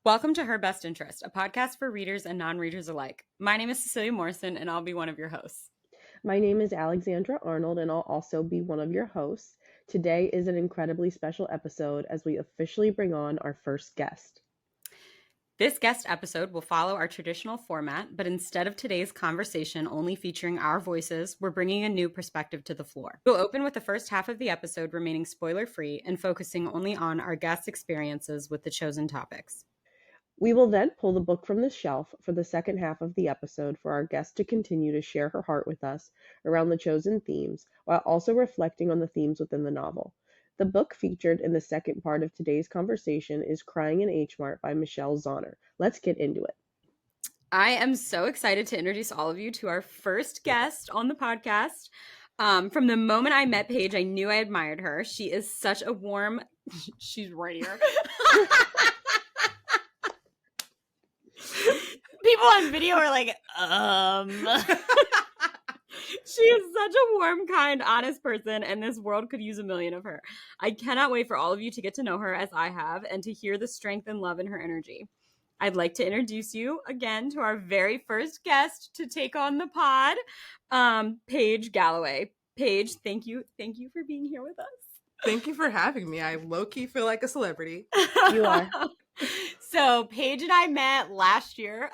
Welcome to Her Best Interest, a podcast for readers and non-readers alike. My name is Cecylia Morrison, and I'll be one of your hosts. My name is Alexandra Arnold, and I'll also be one of your hosts. Today is an incredibly special episode as we officially bring on our first guest. This guest episode will follow our traditional format, but instead of today's conversation only featuring our voices, we're bringing a new perspective to the floor. We'll open with the first half of the episode remaining spoiler-free and focusing only on our guests' experiences with the chosen topics. We will then pull the book from the shelf for the second half of the episode for our guest to continue to share her heart with us around the chosen themes, while also reflecting on the themes within the novel. The book featured in the second part of today's conversation is Crying in H Mart by Michelle Zauner. Let's get into it. I am so excited to introduce all of you to our first guest on the podcast. From the moment I met Paige, I knew I admired her. She is such a warm... She's right here. People on video are like, She is such a warm, kind, honest person, and this world could use a million of her. I cannot wait for all of you to get to know her as I have and to hear the strength and love in her energy. I'd like to introduce you again to our very first guest to take on the pod, Paige Galloway. Paige, thank you for being here with us. Thank you for having me. I low-key feel like a celebrity. You are. So Paige and I met last year.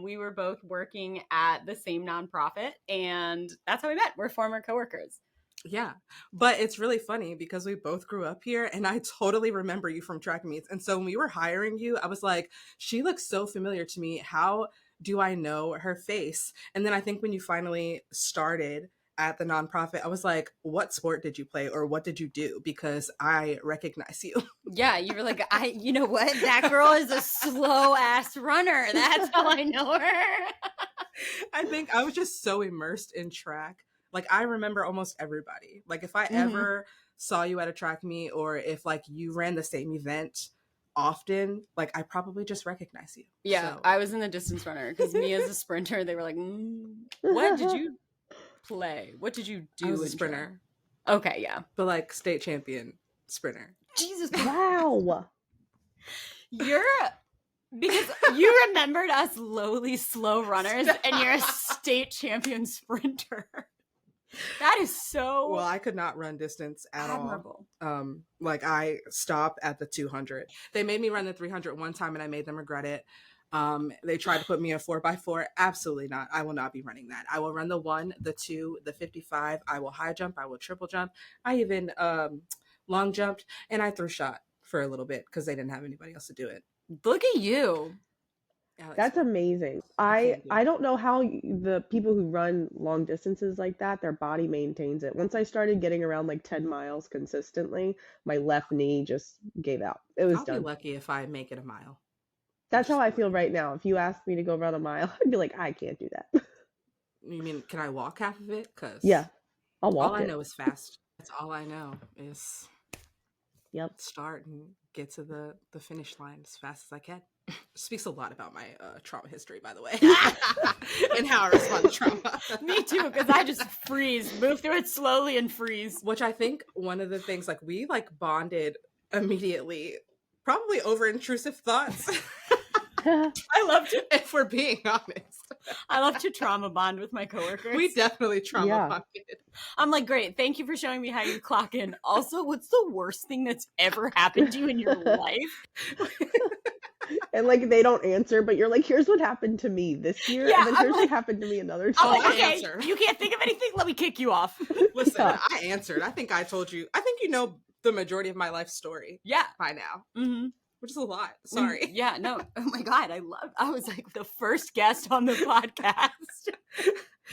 We were both working at the same nonprofit, and that's how we met. We're former coworkers. Yeah, but it's really funny because we both grew up here, and I totally remember you from track meets. And so when we were hiring you, I was like, she looks so familiar to me. How do I know her face? And then I think when you finally started at the nonprofit, I was like, what sport did you play or what did you do? Because I recognize you. Yeah, you were like, you know what? That girl is a slow ass runner. That's how I know her. I think I was just so immersed in track. Like, I remember almost everybody. Like, if I ever saw you at a track meet or if like you ran the same event often, like I probably just recognize you. Yeah, so. I was in the distance runner because me as a sprinter, they were like, what did you play? What did you do? I was a sprinter. Okay, yeah. But like state champion sprinter. Jesus. Wow. Because you remembered us lowly slow runners and you're a state champion sprinter. That is so well, I could not run distance at admirable. All. Like I stopped at the 200. They made me run the 300 one time and I made them regret it. They tried to put me a 4x4. Absolutely not. I will not be running that. I will run the 1, the 2, the 55. I will high jump. I will triple jump. I even long jumped and I threw shot for a little bit because they didn't have anybody else to do it. Look at you. Alex, that's amazing. I don't know how the people who run long distances like that, their body maintains it. Once I started getting around like 10 miles consistently, my left knee just gave out. It was done. I'll be lucky if I make it a mile. That's how I feel right now. If you asked me to go run a mile, I'd be like, I can't do that. You mean, can I walk half of it? Cause yeah, I'll walk. All I know is fast. That's all I know is start and get to the finish line as fast as I can. Speaks a lot about my trauma history, by the way, and how I respond to trauma. Me too, because I just freeze, move through it slowly and freeze. Which I think one of the things, like we like bonded immediately, probably over intrusive thoughts. I love to, if we're being honest. I love to trauma bond with my coworkers. We definitely trauma bonded. I'm like, great, thank you for showing me how you clock in. Also, what's the worst thing that's ever happened to you in your life? And like they don't answer, but you're like, here's what happened to me this year, and then here's what happened to me another time. I'm like, okay, you can't think of anything, let me kick you off. Listen, I answered. I think I told you. I think you know the majority of my life story. Yeah. By now. Mm-hmm. Which is a lot. Sorry. Yeah, no. Oh my God. I was like the first guest on the podcast.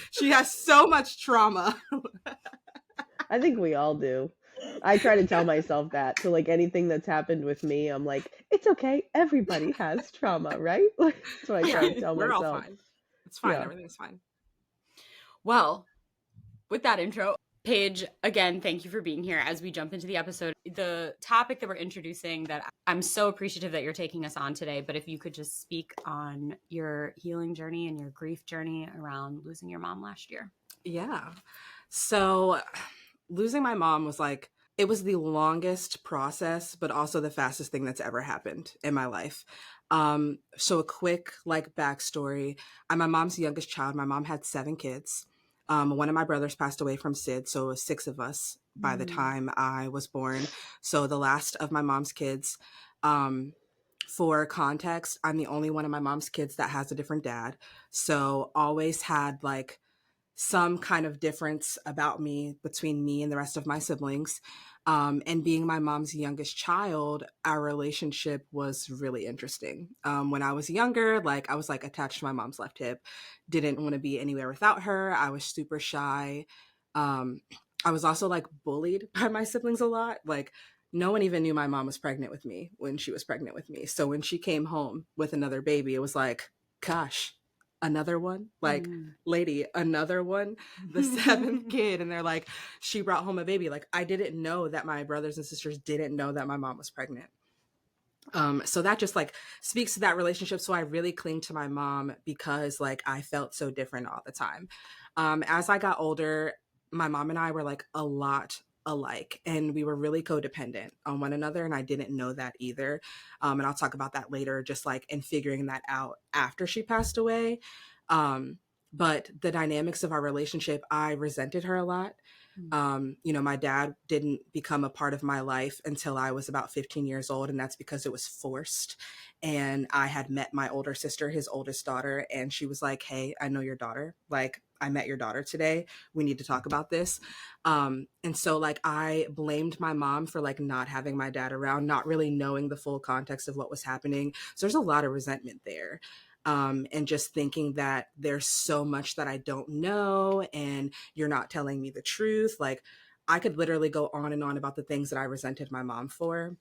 She has so much trauma. I think we all do. I try to tell myself that. So like anything that's happened with me, I'm like, it's okay. Everybody has trauma, right? That's what I try to tell myself. We're all fine. It's fine. Yeah. Everything's fine. Well, with that intro, Paige, again, thank you for being here as we jump into the episode. The topic that we're introducing that I'm so appreciative that you're taking us on today, but if you could just speak on your healing journey and your grief journey around losing your mom last year. Yeah. So losing my mom was like, it was the longest process, but also the fastest thing that's ever happened in my life. So a quick like backstory. I'm my mom's youngest child. My mom had 7 kids. One of my brothers passed away from SID, so it was 6 of us by the time I was born. So the last of my mom's kids. For context, I'm the only one of my mom's kids that has a different dad. So always had like some kind of difference about me between me and the rest of my siblings. And being my mom's youngest child, our relationship was really interesting. When I was younger, like I was like attached to my mom's left hip, didn't want to be anywhere without her. I was super shy. Um, I was also like bullied by my siblings a lot. Like no one even knew my mom was pregnant with me when she was pregnant with me. So when she came home with another baby, it was like, gosh, another one? Like, lady, another one? The 7th kid. And they're like, she brought home a baby. Like, I didn't know that my brothers and sisters didn't know that my mom was pregnant. So that just like speaks to that relationship. So I really cling to my mom because like I felt so different all the time. As I got older, my mom and I were like a lot alike, and we were really codependent on one another, and I didn't know that either. And I'll talk about that later, just like in figuring that out after she passed away. But the dynamics of our relationship, I resented her a lot. My dad didn't become a part of my life until I was about 15 years old, and that's because it was forced. And I had met my older sister, his oldest daughter, and she was like, "Hey, I know your daughter. Like, I met your daughter today. We need to talk about this." And so like I blamed my mom for like not having my dad around, not really knowing the full context of what was happening. So there's a lot of resentment there. And just thinking that there's so much that I don't know and you're not telling me the truth. Like I could literally go on and on about the things that I resented my mom for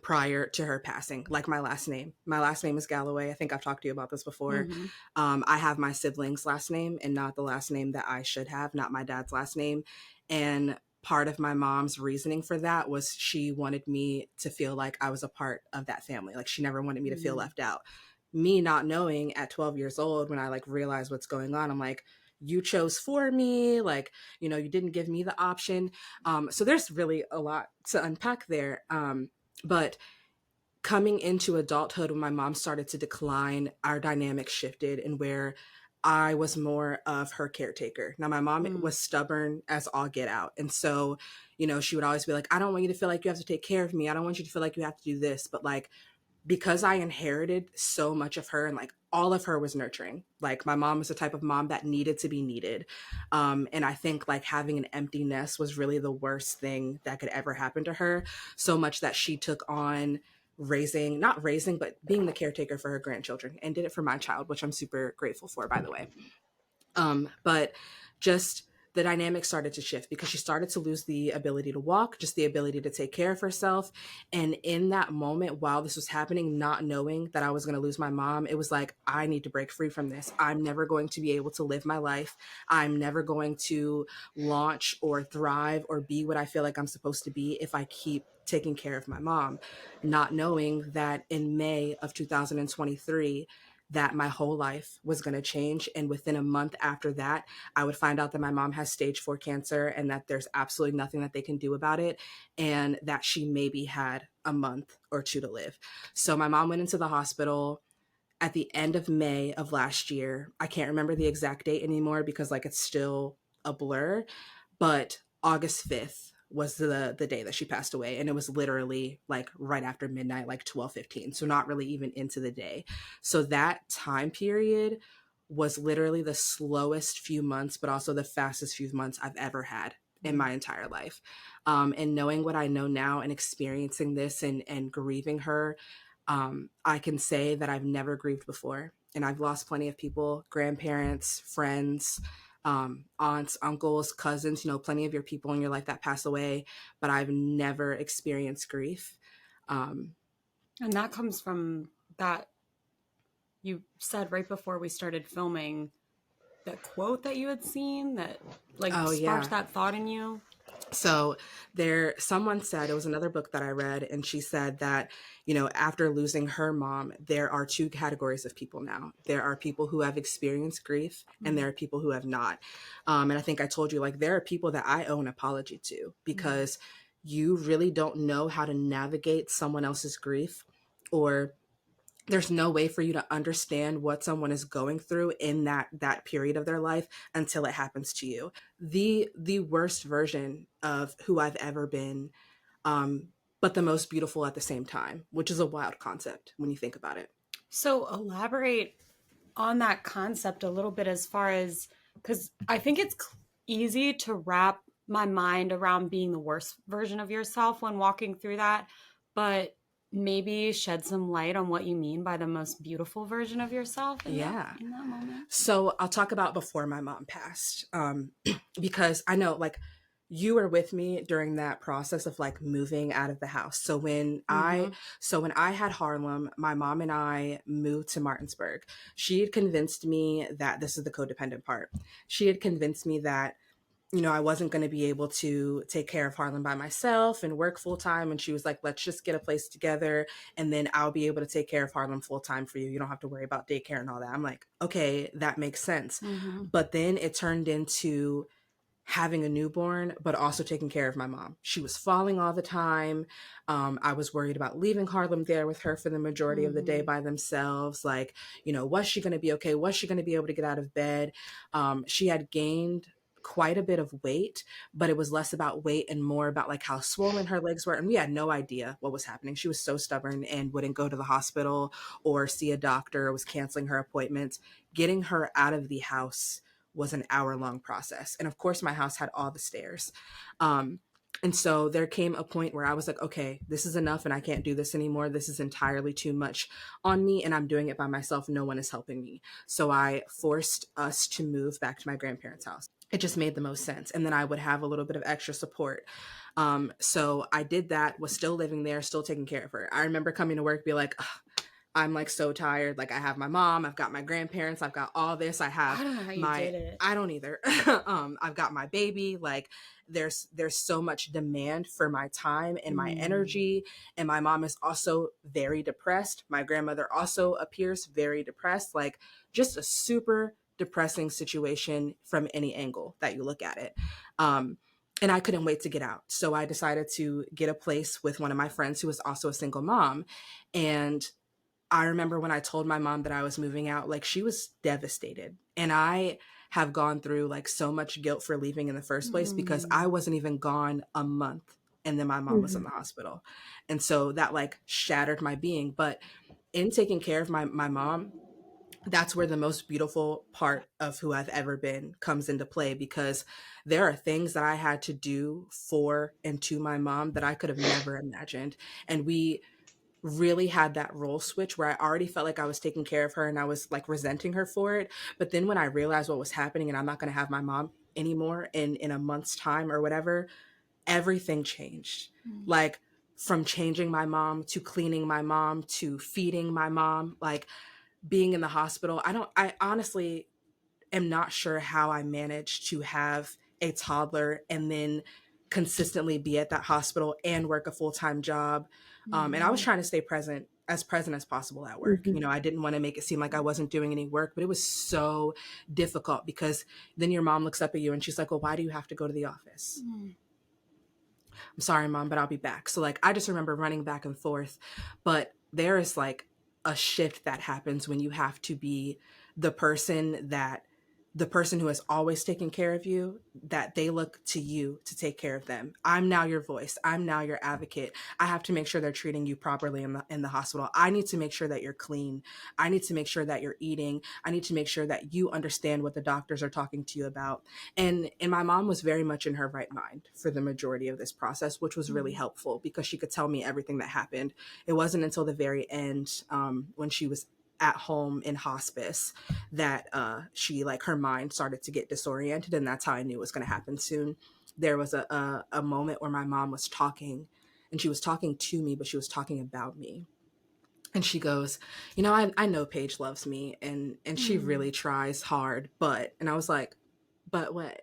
prior to her passing, like my last name. My last name is Galloway. I think I've talked to you about this before. I have my sibling's last name and not the last name that I should have, not my dad's last name. And part of my mom's reasoning for that was she wanted me to feel like I was a part of that family. Like she never wanted me to feel left out. Me not knowing at 12 years old, when I like realized what's going on, I'm like, you chose for me, like, you didn't give me the option. So there's really a lot to unpack there. But coming into adulthood, when my mom started to decline, our dynamic shifted, and where I was more of her caretaker. Now, my mom was stubborn as all get out. And so, she would always be like, I don't want you to feel like you have to take care of me. I don't want you to feel like you have to do this. But like, because I inherited so much of her and like all of her was nurturing. Like my mom was the type of mom that needed to be needed. And I think like having an empty nest was really the worst thing that could ever happen to her. So much that she took on not raising, but being the caretaker for her grandchildren, and did it for my child, which I'm super grateful for, by the way. But just the dynamic started to shift because she started to lose the ability to walk, just the ability to take care of herself. And in that moment, while this was happening, not knowing that I was going to lose my mom, it was like, I need to break free from this. I'm never going to be able to live my life. I'm never going to launch or thrive or be what I feel like I'm supposed to be if I keep taking care of my mom. Not knowing that in May of 2023, that my whole life was going to change. And within a month after that, I would find out that my mom has stage 4 cancer and that there's absolutely nothing that they can do about it. And that she maybe had a month or 2 to live. So my mom went into the hospital at the end of May of last year. I can't remember the exact date anymore because like it's still a blur, but August 5th was the day that she passed away, and it was literally like right after midnight, like 12:15, so not really even into the day. So that time period was literally the slowest few months, but also the fastest few months I've ever had in my entire life. And knowing what I know now and experiencing this and grieving her, I can say that I've never grieved before, and I've lost plenty of people, grandparents, friends, aunts, uncles, cousins, plenty of your people in your life that pass away, but I've never experienced grief. And that comes from that you said right before we started filming, that quote that you had seen that like sparked that thought in you. So someone said, it was another book that I read, and she said that, after losing her mom, there are 2 categories of people now. There are people who have experienced grief and there are people who have not. And I think I told you, like, there are people that I owe an apology to because you really don't know how to navigate someone else's grief or there's no way for you to understand what someone is going through in that period of their life until it happens to you. The worst version of who I've ever been, um, but the most beautiful at the same time, which is a wild concept when you think about it. So elaborate on that concept a little bit, as far as, because I think it's easy to wrap my mind around being the worst version of yourself when walking through that, but maybe shed some light on what you mean by the most beautiful version of yourself Yeah. in that moment. So I'll talk about before my mom passed, because I know like you were with me during that process of like moving out of the house. Mm-hmm. So when I had Harlem, my mom and I moved to Martinsburg. She had convinced me that this is the codependent part. She had convinced me that, you know, I wasn't going to be able to take care of Harlem by myself and work full time. And she was like, let's just get a place together and then I'll be able to take care of Harlem full time for you. You don't have to worry about daycare and all that. I'm like, okay, that makes sense. Mm-hmm. But then it turned into having a newborn, but also taking care of my mom. She was falling all the time. I was worried about leaving Harlem there with her for the majority of the day Mm-hmm. by themselves. Like, you know, was she going to be okay? Was she going to be able to get out of bed? She had gained quite a bit of weight, but it was less about weight and more about like how swollen her legs were. And we had no idea what was happening. She was so stubborn and wouldn't go to the hospital or see a doctor, or was canceling her appointments. Getting her out of the house was an hour-long process. And of course, my house had all the stairs. Um, and so there came a point where I was like, okay, this is enough and I can't do this anymore. This is entirely too much on me and I'm doing it by myself. No one is helping me. So I forced us to move back to my grandparents' house. It just made the most sense. And then I would have a little bit of extra support. So I did that, was still living there, still taking care of her. I remember coming to work, be like, I'm like so tired. Like I have my mom, I've got my grandparents, I've got all this. I have I don't know how you did it. I don't either. I've got my baby. Like there's so much demand for my time and my energy. And my mom is also very depressed. My grandmother also appears very depressed. Like just a super depressing situation from any angle that you look at it. And I couldn't wait to get out. So I decided to get a place with one of my friends who was also a single mom. And I remember when I told my mom that I was moving out, like she was devastated. And I have gone through like so much guilt for leaving in the first place because I wasn't even gone a month and then my mom was in the hospital. And so that like shattered my being. But in taking care of my mom, that's where the most beautiful part of who I've ever been comes into play, because there are things that I had to do for and to my mom that I could have never imagined. And we really had that role switch where I already felt like I was taking care of her and I was like resenting her for it. But then when I realized what was happening and I'm not going to have my mom anymore in a month's time or whatever, everything changed. Like from changing my mom to cleaning my mom to feeding my mom, like being in the hospital. I honestly am not sure how I managed to have a toddler and then consistently be at that hospital and work a full-time job. And I was trying to stay present as possible at work. You know, I didn't want to make it seem like I wasn't doing any work, but it was so difficult because then your mom looks up at you and she's like, well, why do you have to go to the office? I'm sorry, mom, but I'll be back. So like, I just remember running back and forth, but there is like a shift that happens when you have to be the person that the person who has always taken care of you, that they look to you to take care of them. I'm now your voice. I'm now your advocate. I have to make sure they're treating you properly in the hospital. I need to make sure that you're clean. I need to make sure that you're eating. I need to make sure that you understand what the doctors are talking to you about. And my mom was very much in her right mind for the majority of this process, which was really helpful because she could tell me everything that happened. It wasn't until the very end, when she was at home in hospice, that she like her mind started to get disoriented, and that's how I knew it was going to happen soon. There was a moment where my mom was talking, and she was talking to me, but she was talking about me. And she goes, you know, I know Paige loves me and she really tries hard, but, and I was like, but what?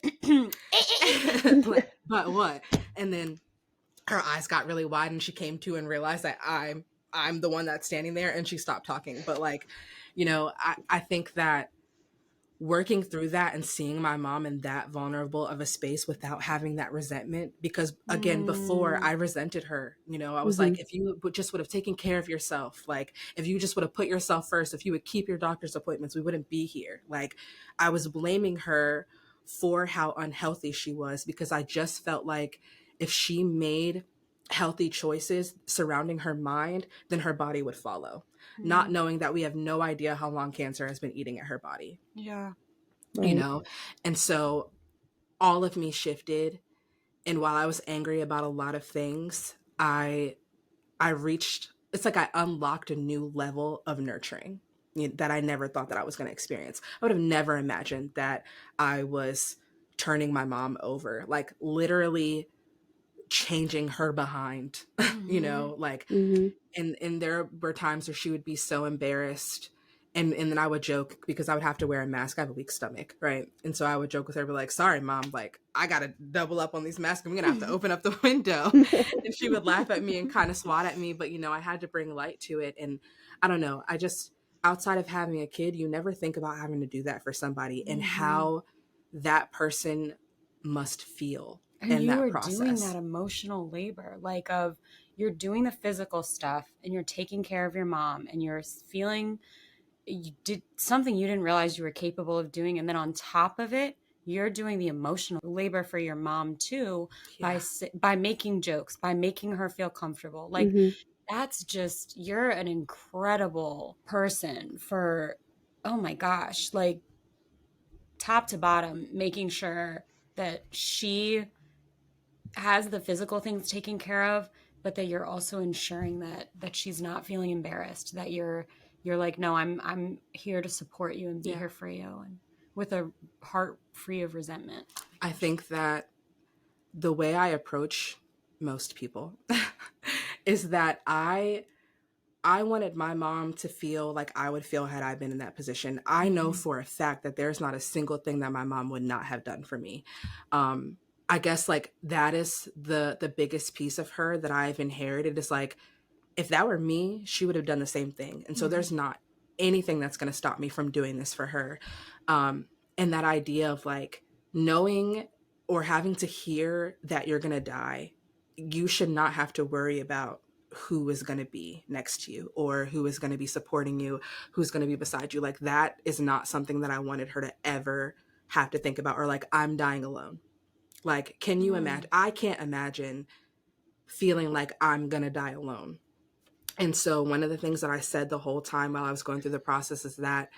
Like, but what? And then her eyes got really wide and she came to and realized that I'm the one that's standing there, and she stopped talking. But like, you know, I think that working through that and seeing my mom in that vulnerable of a space without having that resentment, because again, before I resented her, I was Mm-hmm. like, if you would have taken care of yourself, like if you just would have put yourself first, if you would keep your doctor's appointments, we wouldn't be here. Like, I was blaming her for how unhealthy she was, because I just felt like if she made healthy choices surrounding her mind, then her body would follow, not knowing that we have no idea how long cancer has been eating at her body. Yeah. Right. And so all of me shifted, and while I was angry about a lot of things, I reached, it's like I unlocked a new level of nurturing that I never thought that I was going to experience. I would have never imagined that I was turning my mom over, like literally changing her behind, like, Mm-hmm. and there were times where she would be so embarrassed, and then I would joke, because I would have to wear a mask. I have a weak stomach, right? And so I would joke with her, be like, sorry mom, like I gotta double up on these masks, I'm gonna have to open up the window. And she would laugh at me and kind of swat at me, but I had to bring light to it. And I don't know, I just, outside of having a kid, you never think about having to do that for somebody, and how that person must feel And in you that are doing process. that emotional labor, like of you're doing the physical stuff and you're taking care of your mom and you're feeling you did something you didn't realize you were capable of doing. And then on top of it, you're doing the emotional labor for your mom too, Yeah. by making jokes, by making her feel comfortable. Like Mm-hmm. that's just, you're an incredible person for, oh my gosh, like top to bottom, making sure that she has the physical things taken care of, but that you're also ensuring that she's not feeling embarrassed, that you're like, no, I'm here to support you and be Yeah. here for you, and with a heart free of resentment. I think that the way I approach most people is that I wanted my mom to feel like I would feel had I been in that position. I know for a fact that there's not a single thing that my mom would not have done for me. I guess like that is the biggest piece of her that I've inherited, is like, if that were me, she would have done the same thing. And so there's not anything that's going to stop me from doing this for her. And that idea of like knowing or having to hear that you're going to die, you should not have to worry about who is going to be next to you or who is going to be supporting you, who's going to be beside you. Like, that is not something that I wanted her to ever have to think about, or like, I'm dying alone. Like, can you imagine? I can't imagine feeling like I'm going to die alone. And so one of the things that I said the whole time while I was going through the process is that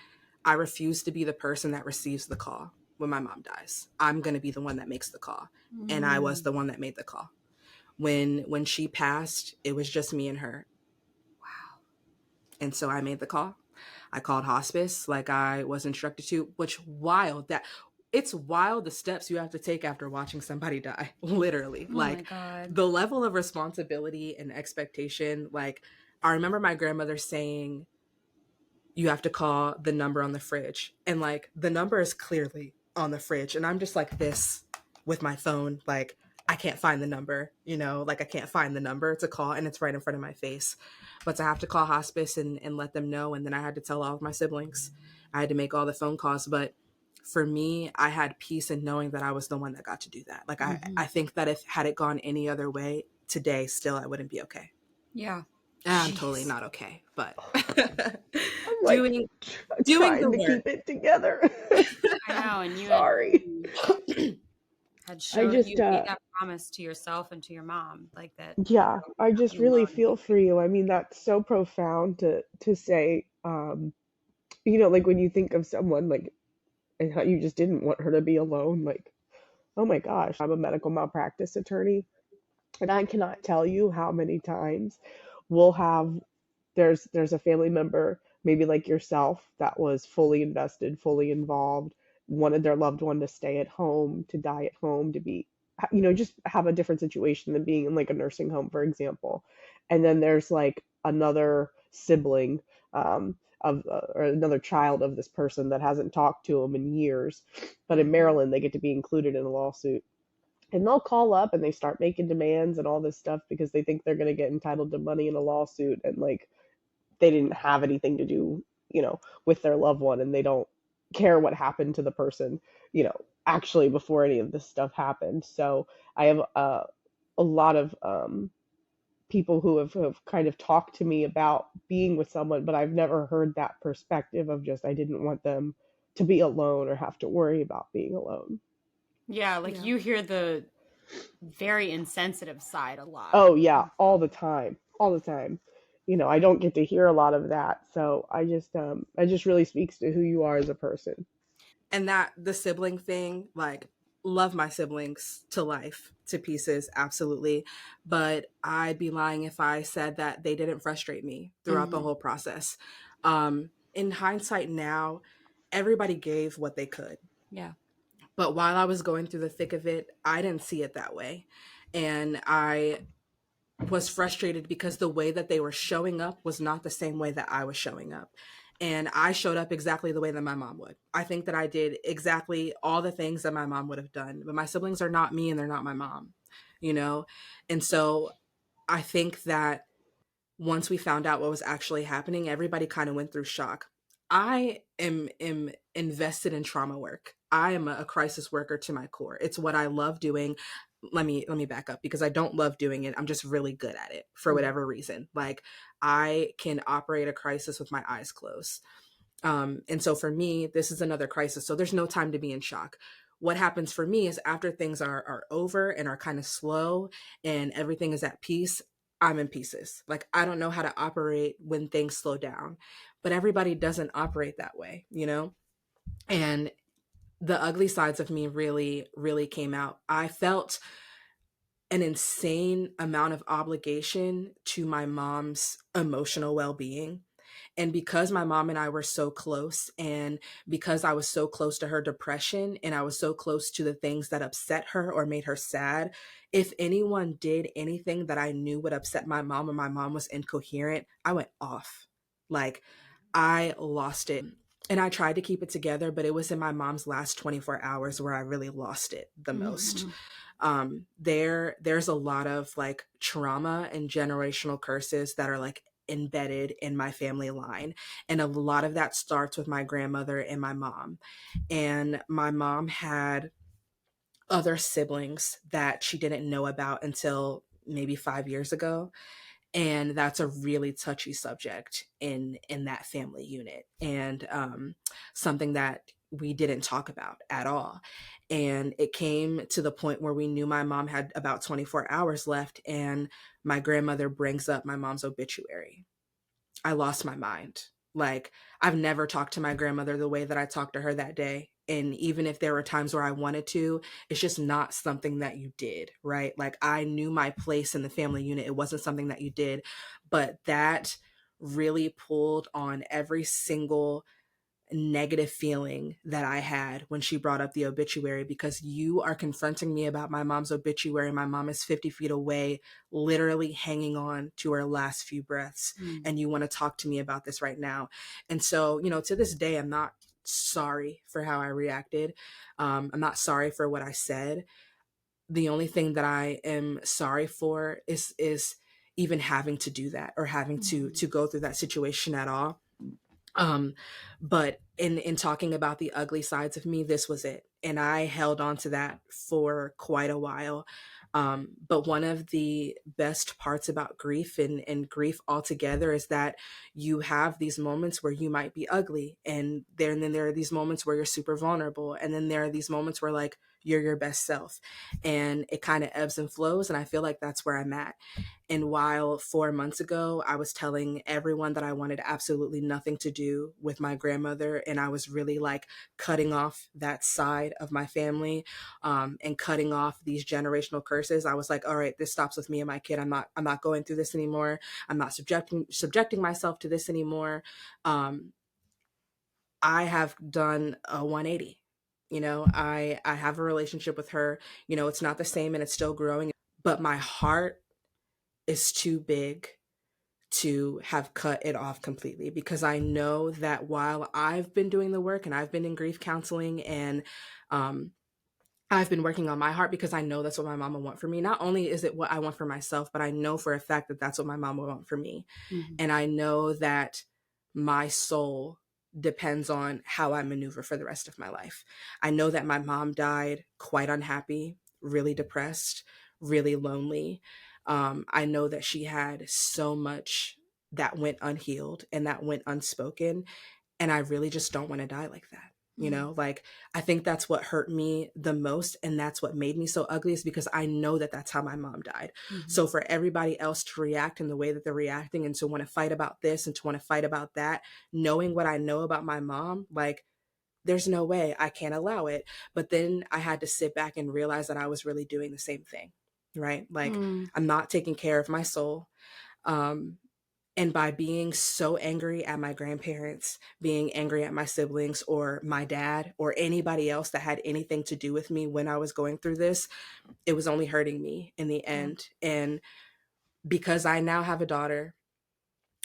I refuse to be the person that receives the call when my mom dies. I'm going to be the one that makes the call. And I was the one that made the call. When she passed, it was just me and her. Wow. And so I made the call. I called hospice like I was instructed to, which it's wild the steps you have to take after watching somebody die, literally. Oh like my God. the level of responsibility and expectation. Like, I remember my grandmother saying, you have to call the number on the fridge. And like, the number is clearly on the fridge. And I'm just like this with my phone. Like, I can't find the number, like I can't find the number to call, and it's right in front of my face. But to have to call hospice and let them know. And then I had to tell all of my siblings. I had to make all the phone calls. But for me, I had peace in knowing that I was the one that got to do that. Like, I think that if had it gone any other way today, still I wouldn't be okay. Yeah. I'm totally not okay, but I'm like doing trying the to work. keep it together. I know. And you Sorry. had I showed, just you made that promise to yourself and to your mom, like that, yeah, I not just be really alone. feel for you. I mean, that's so profound to say. Like when you think of someone like and how you just didn't want her to be alone, like, oh my gosh, I'm a medical malpractice attorney, and I cannot tell you how many times we'll have there's a family member, maybe like yourself, that was fully invested, fully involved, wanted their loved one to stay at home, to die at home, to be, just have a different situation than being in like a nursing home, for example. And then there's like another sibling or another child of this person that hasn't talked to them in years, but in Maryland they get to be included in a lawsuit, and they'll call up and they start making demands and all this stuff because they think they're going to get entitled to money in a lawsuit, and like they didn't have anything to do, with their loved one, and they don't. care what happened to the person, actually before any of this stuff happened. So I have a lot of people who have kind of talked to me about being with someone, but I've never heard that perspective of just I didn't want them to be alone or have to worry about being alone. Yeah, like Yeah. you hear the very insensitive side a lot. Oh yeah, all the time, all the time. I don't get to hear a lot of that, so I just really speaks to who you are as a person. And that the sibling thing, like, love my siblings to life, to pieces, absolutely. But I'd be lying if I said that they didn't frustrate me throughout the Hmm. whole process. In hindsight now, everybody gave what they could. Yeah. But while I was going through the thick of it, I didn't see it that way. And I was frustrated because the way that they were showing up was not the same way that I was showing up. And I showed up exactly the way that my mom would. I think that I did exactly all the things that my mom would have done. But my siblings are not me and they're not my mom, you know? And so I think that once we found out what was actually happening, everybody kind of went through shock. I am invested in trauma work. I am a crisis worker to my core. It's what I love doing. Let me back up because I don't love doing it. I'm just really good at it for Mhm. whatever reason. Like I can operate a crisis with my eyes closed. And so for me, this is another crisis. So there's no time to be in shock. What happens for me is after things are over and are kind of slow and everything is at peace, I'm in pieces. Like I don't know how to operate when things slow down, but everybody doesn't operate that way, you know? And the ugly sides of me really, really came out. I felt an insane amount of obligation to my mom's emotional well being. And because my mom and I were so close, and because I was so close to her depression, and I was so close to the things that upset her or made her sad, if anyone did anything that I knew would upset my mom or my mom was incoherent, I went off. Like, I lost it. And I tried to keep it together, but it was in my mom's last 24 hours where I really lost it the most. Hmm. There's a lot of like trauma and generational curses that are like embedded in my family line, and a lot of that starts with my grandmother and my mom. And my mom had other siblings that she didn't know about until maybe 5 years ago, and that's a really touchy subject in that family unit, and something that we didn't talk about at all. And it came to the point where we knew my mom had about 24 hours left, and my grandmother brings up my mom's obituary. I lost my mind. Like, I've never talked to my grandmother the way that I talked to her that day. And even if there were times where I wanted to, it's just not something that you did, right? Like, I knew my place in the family unit. It wasn't something that you did. But that really pulled on every single negative feeling that I had when she brought up the obituary, because you are confronting me about my mom's obituary. My mom is 50 feet away, literally hanging on to her last few breaths. Mm. And you want to talk to me about this right now. And so, to this day, I'm not sorry for how I reacted. I'm not sorry for what I said. The only thing that I am sorry for is even having to do that, or having to go through that situation at all. um but in talking about the ugly sides of me, this was it, and I held on to that for quite a while. But one of the best parts about grief and grief altogether is that you have these moments where you might be ugly, and then there are these moments where you're super vulnerable, and then there are these moments where like you're your best self, and it kind of ebbs and flows, and I feel like that's where I'm at. And while 4 months ago, I was telling everyone that I wanted absolutely nothing to do with my grandmother, and I was really like cutting off that side of my family, and cutting off these generational curses, I was like, all right, this stops with me and my kid. I'm not going through this anymore. I'm not subjecting myself to this anymore. Um, I have done a 180. I have a relationship with her. It's not the same and it's still growing, but my heart is too big to have cut it off completely, because I know that while I've been doing the work and I've been in grief counseling, and um, I've been working on my heart, because I know that's what my mom would want for me. Not only is it what I want for myself, but I know for a fact that that's what my mom would want for me. Hmm. And I know that my soul depends on how I maneuver for the rest of my life. I know that my mom died quite unhappy, really depressed, really lonely. I know that she had so much that went unhealed and that went unspoken. And I really just don't want to die like that. You Mm. know, like I think that's what hurt me the most. And that's what made me so ugly, is because I know that that's how my mom died. Mhm. So for everybody else to react in the way that they're reacting and to want to fight about this and to want to fight about that, knowing what I know about my mom, like there's no way, I can't allow it. But then I had to sit back and realize that I was really doing the same thing, right? Like Mm. I'm not taking care of my soul. Um, and by being so angry at my grandparents, being angry at my siblings or my dad or anybody else that had anything to do with me when I was going through this, it was only hurting me in the Yeah. end. And because I now have a daughter,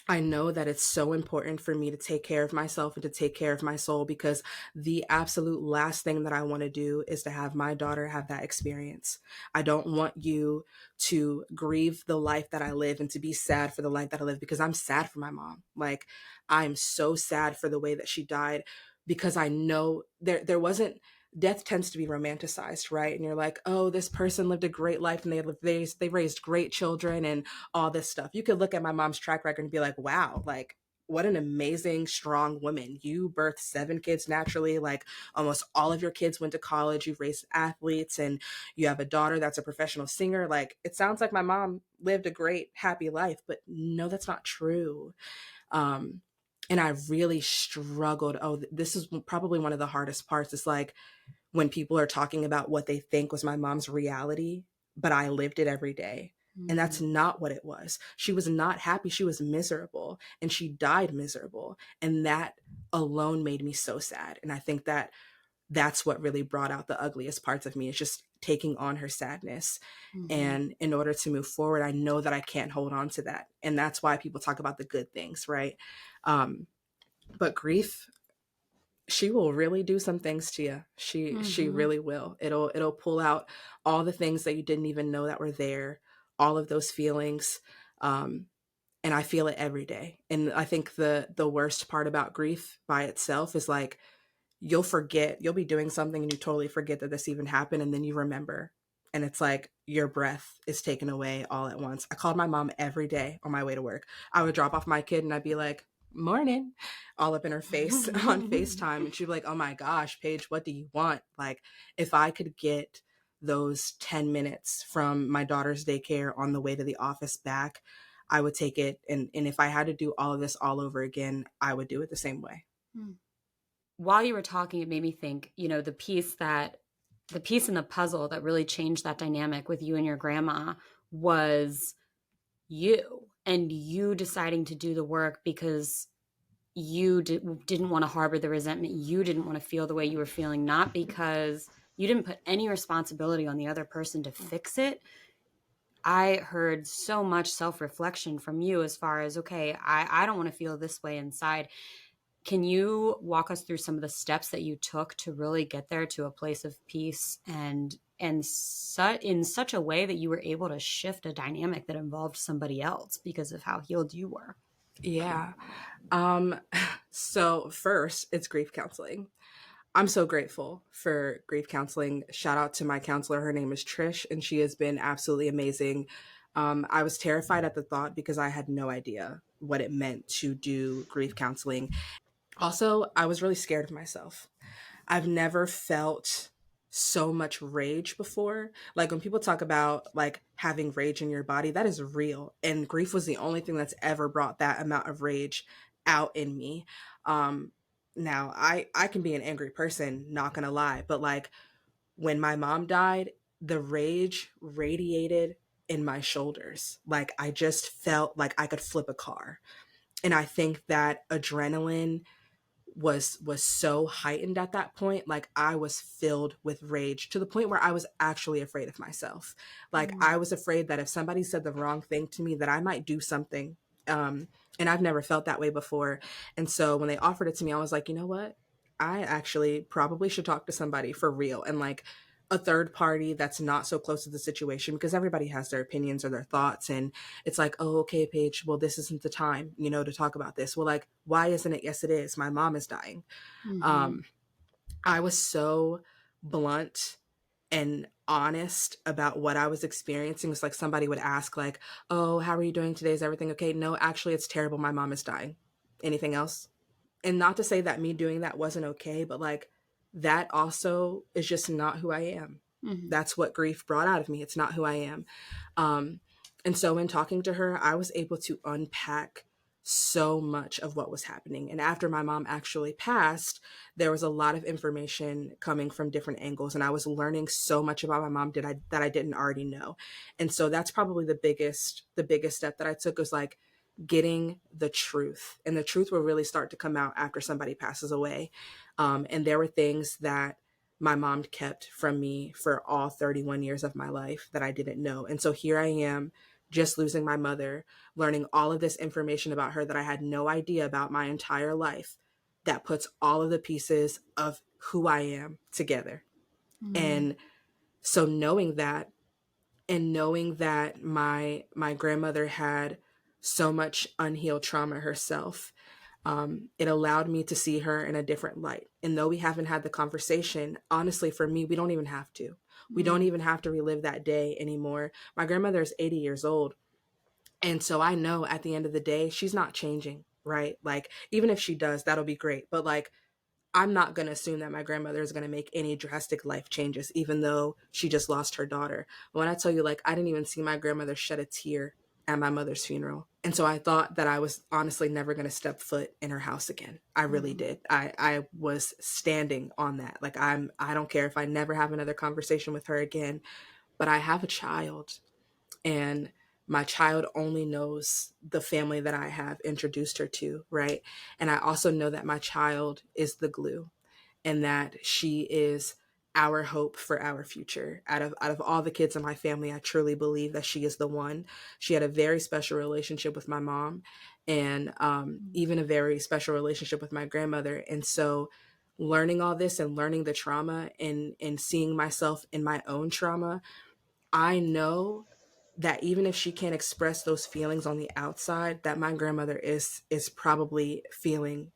I know that it's so important for me to take care of myself and to take care of my soul, because the absolute last thing that I want to do is to have my daughter have that experience. I don't want you to grieve the life that I live and to be sad for the life that I live, because I'm sad for my mom. Like I'm so sad for the way that she died, because I know there wasn't, death tends to be romanticized, right? And you're like, oh, this person lived a great life and they raised great children and all this stuff. You could look at my mom's track record and be like, wow, like what an amazing, strong woman. You birthed 7 kids naturally. Like almost all of your kids went to college. You've raised athletes and you have a daughter that's a professional singer. Like it sounds like my mom lived a great, happy life, but no, that's not true. Um, and I really struggled. Oh, this is probably one of the hardest parts. It's like when people are talking about what they think was my mom's reality, but I lived it every day. And that's Mm. not what it was. She was not happy. She was miserable and she died miserable. And that alone made me so sad. And I think that that's what really brought out the ugliest parts of me, is just taking on her sadness. Mhm. And in order to move forward, I know that I can't hold on to that. And that's why people talk about the good things, right? Um, but grief, she will really do some things to you. She Mhm. really will. It'll pull out all the things that you didn't even know that were there, all of those feelings. Um, and I feel it every day. And I think the worst part about grief by itself is like you'll be doing something and you totally forget that this even happened, and then you remember. And it's like your breath is taken away all at once. I called my mom every day on my way to work. I would drop off my kid and I'd be like, morning, all up in her face on FaceTime. And she'd be like, oh my gosh, Paige, what do you want? Like, if I could get those 10 minutes from my daughter's daycare on the way to the office back, I would take it. And if I had to do all of this all over again, I would do it the same way. Mm. While you were talking, it made me think, the piece in the puzzle that really changed that dynamic with you and your grandma was you, and you deciding to do the work because didn't want to harbor the resentment. You didn't want to feel the way you were feeling, not because you didn't put any responsibility on the other person to fix it. I heard so much self-reflection from you as far as, okay, I don't want to feel this way inside. Can you walk us through some of the steps that you took to really get there to a place of peace and in such a way that you were able to shift a dynamic that involved somebody else because of how healed you were? Yeah. Um, so first, it's grief counseling. I'm so grateful for grief counseling. Shout out to my counselor. Her name is Trish, and she has been absolutely amazing. I was terrified at the thought because I had no idea what it meant to do grief counseling. Also, I was really scared of myself. I've never felt so much rage before. Like when people talk about like having rage in your body, that is real. And grief was the only thing that's ever brought that amount of rage out in me. Um, Now I can be an angry person, not gonna lie, but like when my mom died, the rage radiated in my shoulders. Like I just felt like I could flip a car. And I think that adrenaline was so heightened at that point. Like I was filled with rage to the point where I was actually afraid of myself. Like Mm. I was afraid that if somebody said the wrong thing to me, that I might do something. And I've never felt that way before. And so when they offered it to me, I was like, you know what, I actually probably should talk to somebody for real and like a third party that's not so close to the situation, because everybody has their opinions or their thoughts, and it's like, oh, okay, Paige, well, this isn't the time, to talk about this. Well, like, why isn't it? Yes, it is. My mom is dying. Mm-hmm. um I was so blunt and honest about what I was experiencing. It's like somebody would ask, like, oh, how are you doing today? Is everything okay? No, actually, it's terrible. My mom is dying. Anything else? And not to say that me doing that wasn't okay, but like, that also is just not who I am. Mm-hmm. That's what grief brought out of me. It's not who I am. Um, and so in talking to her, I was able to unpack so much of what was happening. And after my mom actually passed, there was a lot of information coming from different angles, and I was learning so much about my mom that I didn't already know. And so that's probably the biggest step that I took, was like getting the truth. And the truth will really start to come out after somebody passes away. And there were things that my mom kept from me for all 31 years of my life that I didn't know. And so here I am, just losing my mother, learning all of this information about her that I had no idea about my entire life, that puts all of the pieces of who I am together. Mm-hmm. And so knowing that, and knowing that my grandmother had so much unhealed trauma herself, it allowed me to see her in a different light. And though we haven't had the conversation, honestly, for me, we don't even have to. We don't even have to relive that day anymore. My grandmother is 80 years old. And so I know at the end of the day, she's not changing, right? Like, even if she does, that'll be great. But like, I'm not going to assume that my grandmother is going to make any drastic life changes, even though she just lost her daughter. But when I tell you, like, I didn't even see my grandmother shed a tear at my mother's funeral. And so I thought that I was honestly never going to step foot in her house again. I really Mm-hmm. did. I was standing on that. Like, I don't care if I never have another conversation with her again, but I have a child, and my child only knows the family that I have introduced her to, right? And I also know that my child is the glue, and that she is our hope for our future. Out of all the kids in my family, I truly believe that she is the one. She had a very special relationship with my mom, and even a very special relationship with my grandmother. And so learning all this and learning the trauma, and seeing myself in my own trauma, I know that even if she can't express those feelings on the outside, that my grandmother is probably feeling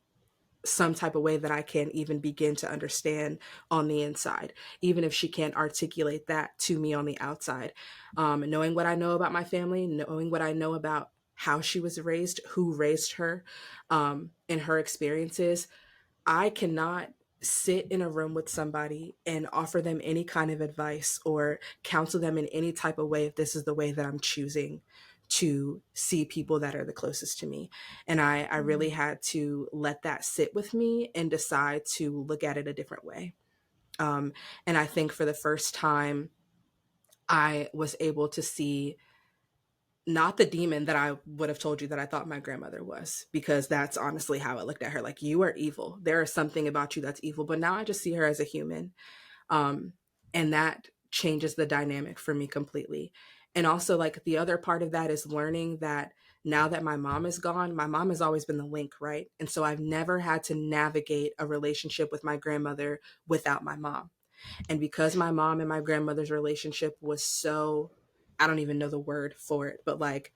some type of way that I can't even begin to understand on the inside, even if she can't articulate that to me on the outside. Knowing what I know about my family, knowing what I know about how she was raised, who raised her, and her experiences, I cannot sit in a room with somebody and offer them any kind of advice or counsel them in any type of way if this is the way that I'm choosing to see people that are the closest to me. And I really had to let that sit with me and decide to look at it a different way. And I think for the first time, I was able to see not the demon that I would have told you that I thought my grandmother was, because that's honestly how I looked at her. Like, you are evil. There is something about you that's evil. But now I just see her as a human. Um, and that changes the dynamic for me completely. And also, like, the other part of that is learning that now that my mom is gone, my mom has always been the link, right? And so I've never had to navigate a relationship with my grandmother without my mom. And because my mom and my grandmother's relationship was so, I don't even know the word for it, but like,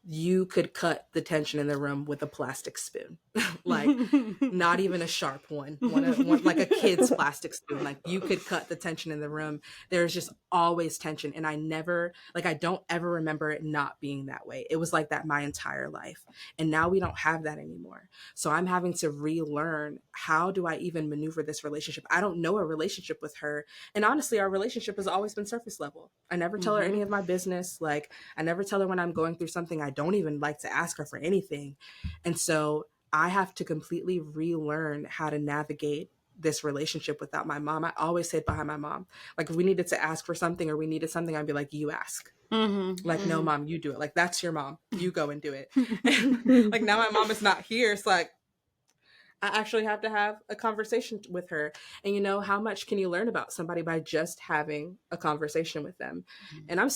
you could cut the tension in the room with a plastic spoon. Like, not even a sharp one like a kid's plastic spoon. Like, you could cut the tension in the room. There's just always tension, and I don't ever remember it not being that way. It was like that my entire life, and now we don't have that anymore. So I'm having to relearn, how do I even maneuver this relationship? I don't know a relationship with her, and honestly, our relationship has always been surface level. I never tell her any of my business. Like, I never tell her when I'm going through something. I don't even like to ask her for anything. And so I have to completely relearn how to navigate this relationship without my mom. I always stayed behind my mom. Like, if we needed to ask for something or we needed something, I'd be like, you ask. Like, no, mom, you do it. Like, that's your mom. You go and do it. And like, now my mom is not here. It's like, I actually have to have a conversation with her. And how much can you learn about somebody by just having a conversation with them? And I'm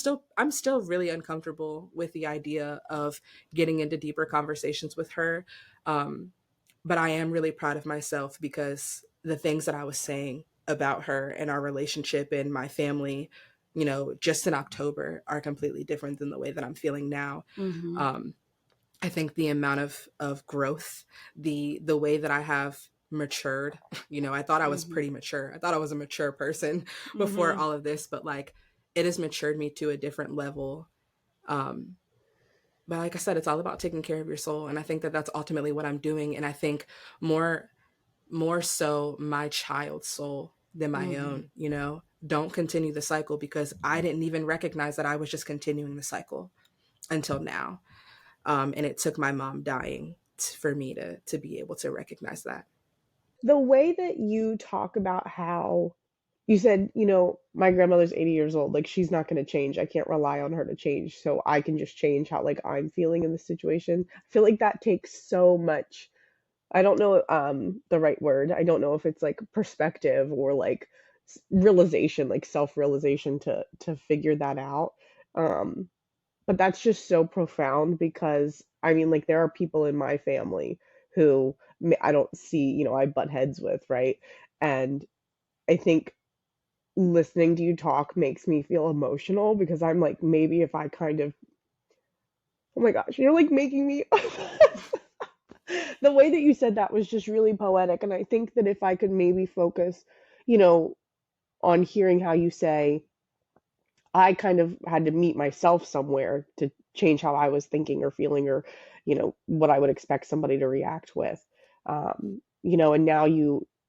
still really uncomfortable with the idea of getting into deeper conversations with her. But I am really proud of myself, because the things that I was saying about her and our relationship and my family, you know, just in October are completely different than the way that I'm feeling now. Mm-hmm. I think the amount of growth, the way that I have matured, you know, I thought I was Mm-hmm. pretty mature. I thought I was a mature person before Mm-hmm. all of this, but like it has matured me to a different level. Um, but like I said, it's all about taking care of your soul, and I think that that's ultimately what I'm doing. And I think more more so my child's soul than my Mm-hmm. own. You know, don't continue the cycle, because I didn't even recognize that I was just continuing the cycle until now. And it took my mom dying for me to be able to recognize that. The way that you talk about how you said, my grandmother's 80 years old, like she's not going to change. I can't rely on her to change. So I can just change how like I'm feeling in the situation. I feel like that takes so much. I don't know the right word. I don't know if it's like perspective or like realization, like self-realization to figure that out. Um but that's just so profound because I mean, like, there are people in my family who I don't see, I butt heads with, right? And I think listening to you talk makes me feel emotional because I'm like, maybe if I kind of, oh my gosh, you're like making me. The way that you said that was just really poetic. And I think that if I could maybe focus, you know, on hearing how you say, I kind of had to meet myself somewhere to change how I was thinking or feeling or, what I would expect somebody to react with. And now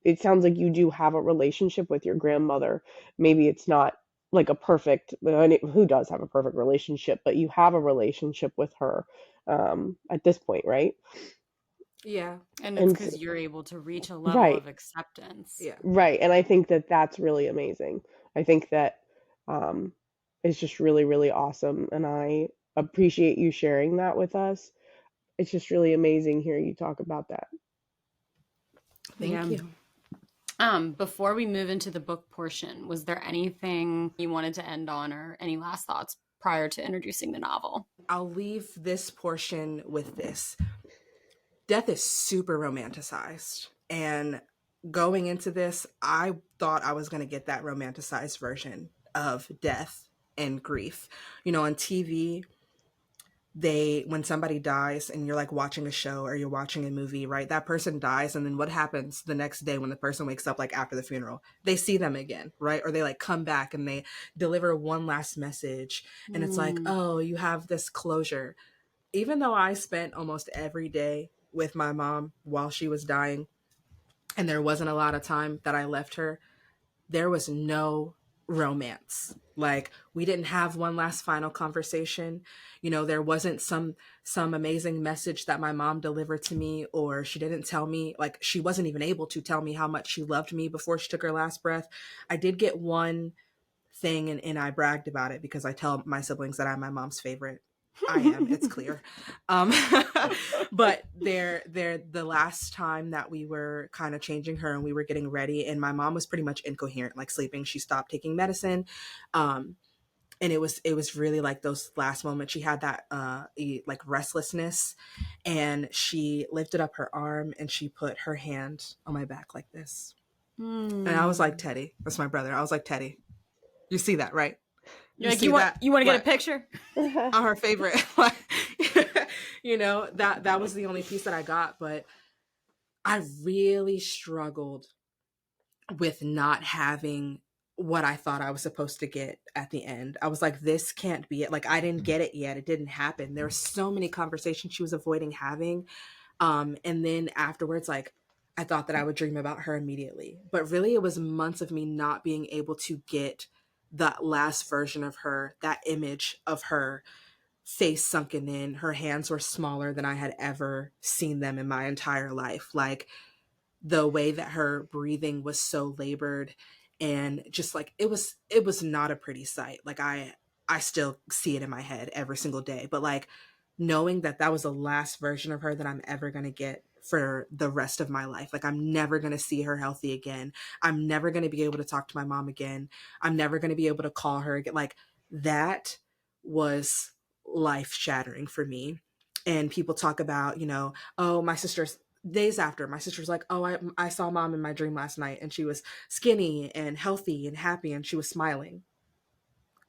it sounds like you do have a relationship with your grandmother. Maybe it's not like a perfect, who does have a perfect relationship, but you have a relationship with her at this point, right? Yeah. And it's And because you're able to reach a level right, of acceptance. Yeah. right. And I think that that's really amazing. I think that um, is just really, really awesome. And I appreciate you sharing that with us. It's just really amazing hearing you talk about that. Thank Yeah. you. Before we move into the book portion, was there anything you wanted to end on or any last thoughts prior to introducing the novel? I'll leave this portion with this. Death is super romanticized. And going into this, I thought I was going to get that romanticized version of death and grief. You know, on TV, when somebody dies and you're like watching a show or you're watching a movie, right? That person dies, and then what happens the next day when the person wakes up, like after the funeral? They see them again, right? Or they like come back and they deliver one last message, and it's like, Mm. oh, you have this closure. Even though I spent almost every day with my mom while she was dying, and there wasn't a lot of time that I left her, there was no romance. Like, we didn't have one last final conversation. You know, there wasn't some amazing message that my mom delivered to me, or she didn't tell me, like she wasn't even able to tell me how much she loved me before she took her last breath. I did get one thing, and I bragged about it because I tell my siblings that I'm my mom's favorite. I am. It's clear. Um, but there, the last time that we were kind of changing her and we were getting ready, and my mom was pretty much incoherent, like sleeping. She stopped taking medicine, and it was really like those last moments. She had that like restlessness, and she lifted up her arm and she put her hand on my back like this, and I was like, Mm. Teddy, that's my brother. I was like, Teddy, you see that, right? You're You like, see that, you want to get a right? picture? I'm her favorite. You know, that was the only piece that I got, but I really struggled with not having what I thought I was supposed to get at the end. I was like, this can't be it. Like, I didn't get it yet. It didn't happen. There were so many conversations she was avoiding having. And then afterwards, like, I thought that I would dream about her immediately. But really, it was months of me not being able to get that last version of her, that image of her face sunken in. Her hands were smaller than I had ever seen them in my entire life. Like, the way that her breathing was so labored, and just like it was not a pretty sight. Like, I still see it in my head every single day, but like knowing that that was the last version of her that I'm ever going to get for the rest of my life. Like, I'm never going to see her healthy again. I'm never going to be able to talk to my mom again. I'm never going to be able to call her again. Like, that was life shattering for me. And people talk about, oh, my sister's days after, my sister's like, oh, I saw mom in my dream last night and she was skinny and healthy and happy and she was smiling.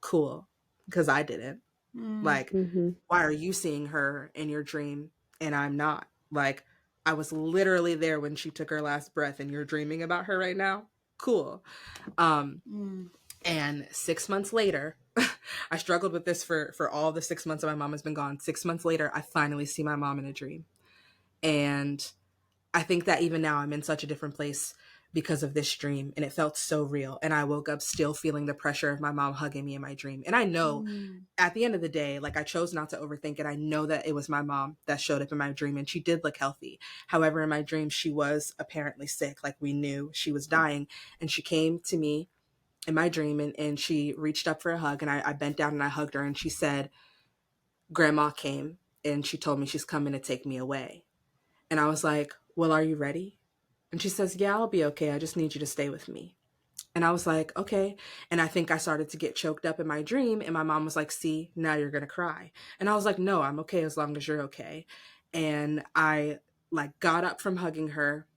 Cool. Because I didn't. Like, Mm-hmm. why are you seeing her in your dream and I'm not? Like, I was literally there when she took her last breath and you're dreaming about her right now? Cool. And 6 months later, I struggled with this for all the 6 months that my mom has been gone. 6 months later, I finally see my mom in a dream. And I think that even now I'm in such a different place because of this dream, and it felt so real. And I woke up still feeling the pressure of my mom hugging me in my dream. And I know at the end of the day, like, I chose not to overthink it. I know that it was my mom that showed up in my dream and she did look healthy. However, in my dream, she was apparently sick. Like, we knew she was dying, and she came to me in my dream and she reached up for a hug, and I bent down and I hugged her, and she said, Grandma came and she told me she's coming to take me away. And I was like, well, are you ready? And she says, yeah, I'll be okay. I just need you to stay with me. And I was like, okay. And I think I started to get choked up in my dream. And my mom was like, see, now you're going to cry. And I was like, no, I'm okay as long as you're okay. And I like got up from hugging her.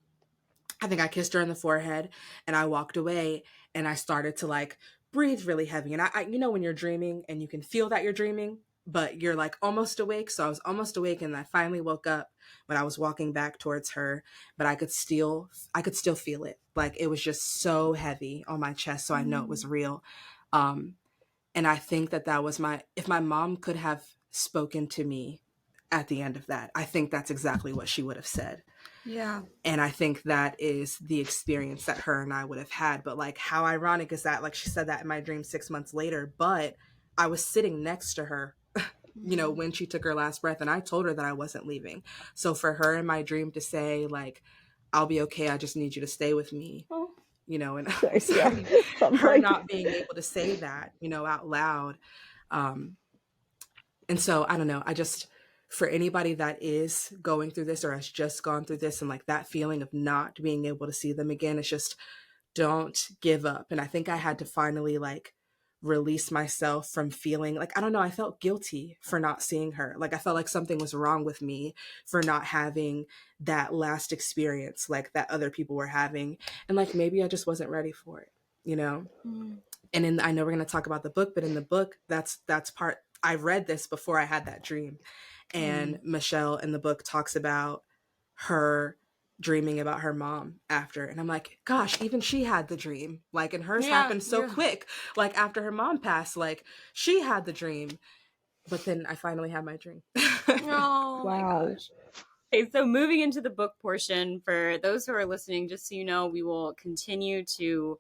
I think I kissed her on the forehead and I walked away, and I started to like breathe really heavy. And I you know, when you're dreaming and you can feel that you're dreaming, but you're like almost awake. So I was almost awake, and I finally woke up when I was walking back towards her, but I could still feel it. Like, it was just so heavy on my chest. So I know it was real. And I think that was if my mom could have spoken to me at the end of that, I think that's exactly what she would have said. Yeah. And I think that is the experience that her and I would have had. But like, how ironic is that? Like, she said that in my dream 6 months later, but I was sitting next to her, you know, when she took her last breath, and I told her that I wasn't leaving. So for her in my dream to say like, I'll be okay, I just need you to stay with me, you know, and Yeah. her not being able to say that, you know, out loud. And so I don't know, I just, for anybody that is going through this or has just gone through this, and like that feeling of not being able to see them again, it's just, don't give up. And I think I had to finally like release myself from feeling like, I don't know, I felt guilty for not seeing her. Like, I felt like something was wrong with me for not having that last experience like that other people were having. And like, maybe I just wasn't ready for it, you know? And I know we're going to talk about the book, but in the book, that's part, I read this before I had that dream. And Michelle in the book talks about her dreaming about her mom after. And I'm like, gosh, even she had the dream. Like, and hers happened so quick. Like, after her mom passed, like, she had the dream. But then I finally had my dream. Oh, Wow. my gosh. Okay, so moving into the book portion, for those who are listening, just so you know, we will continue to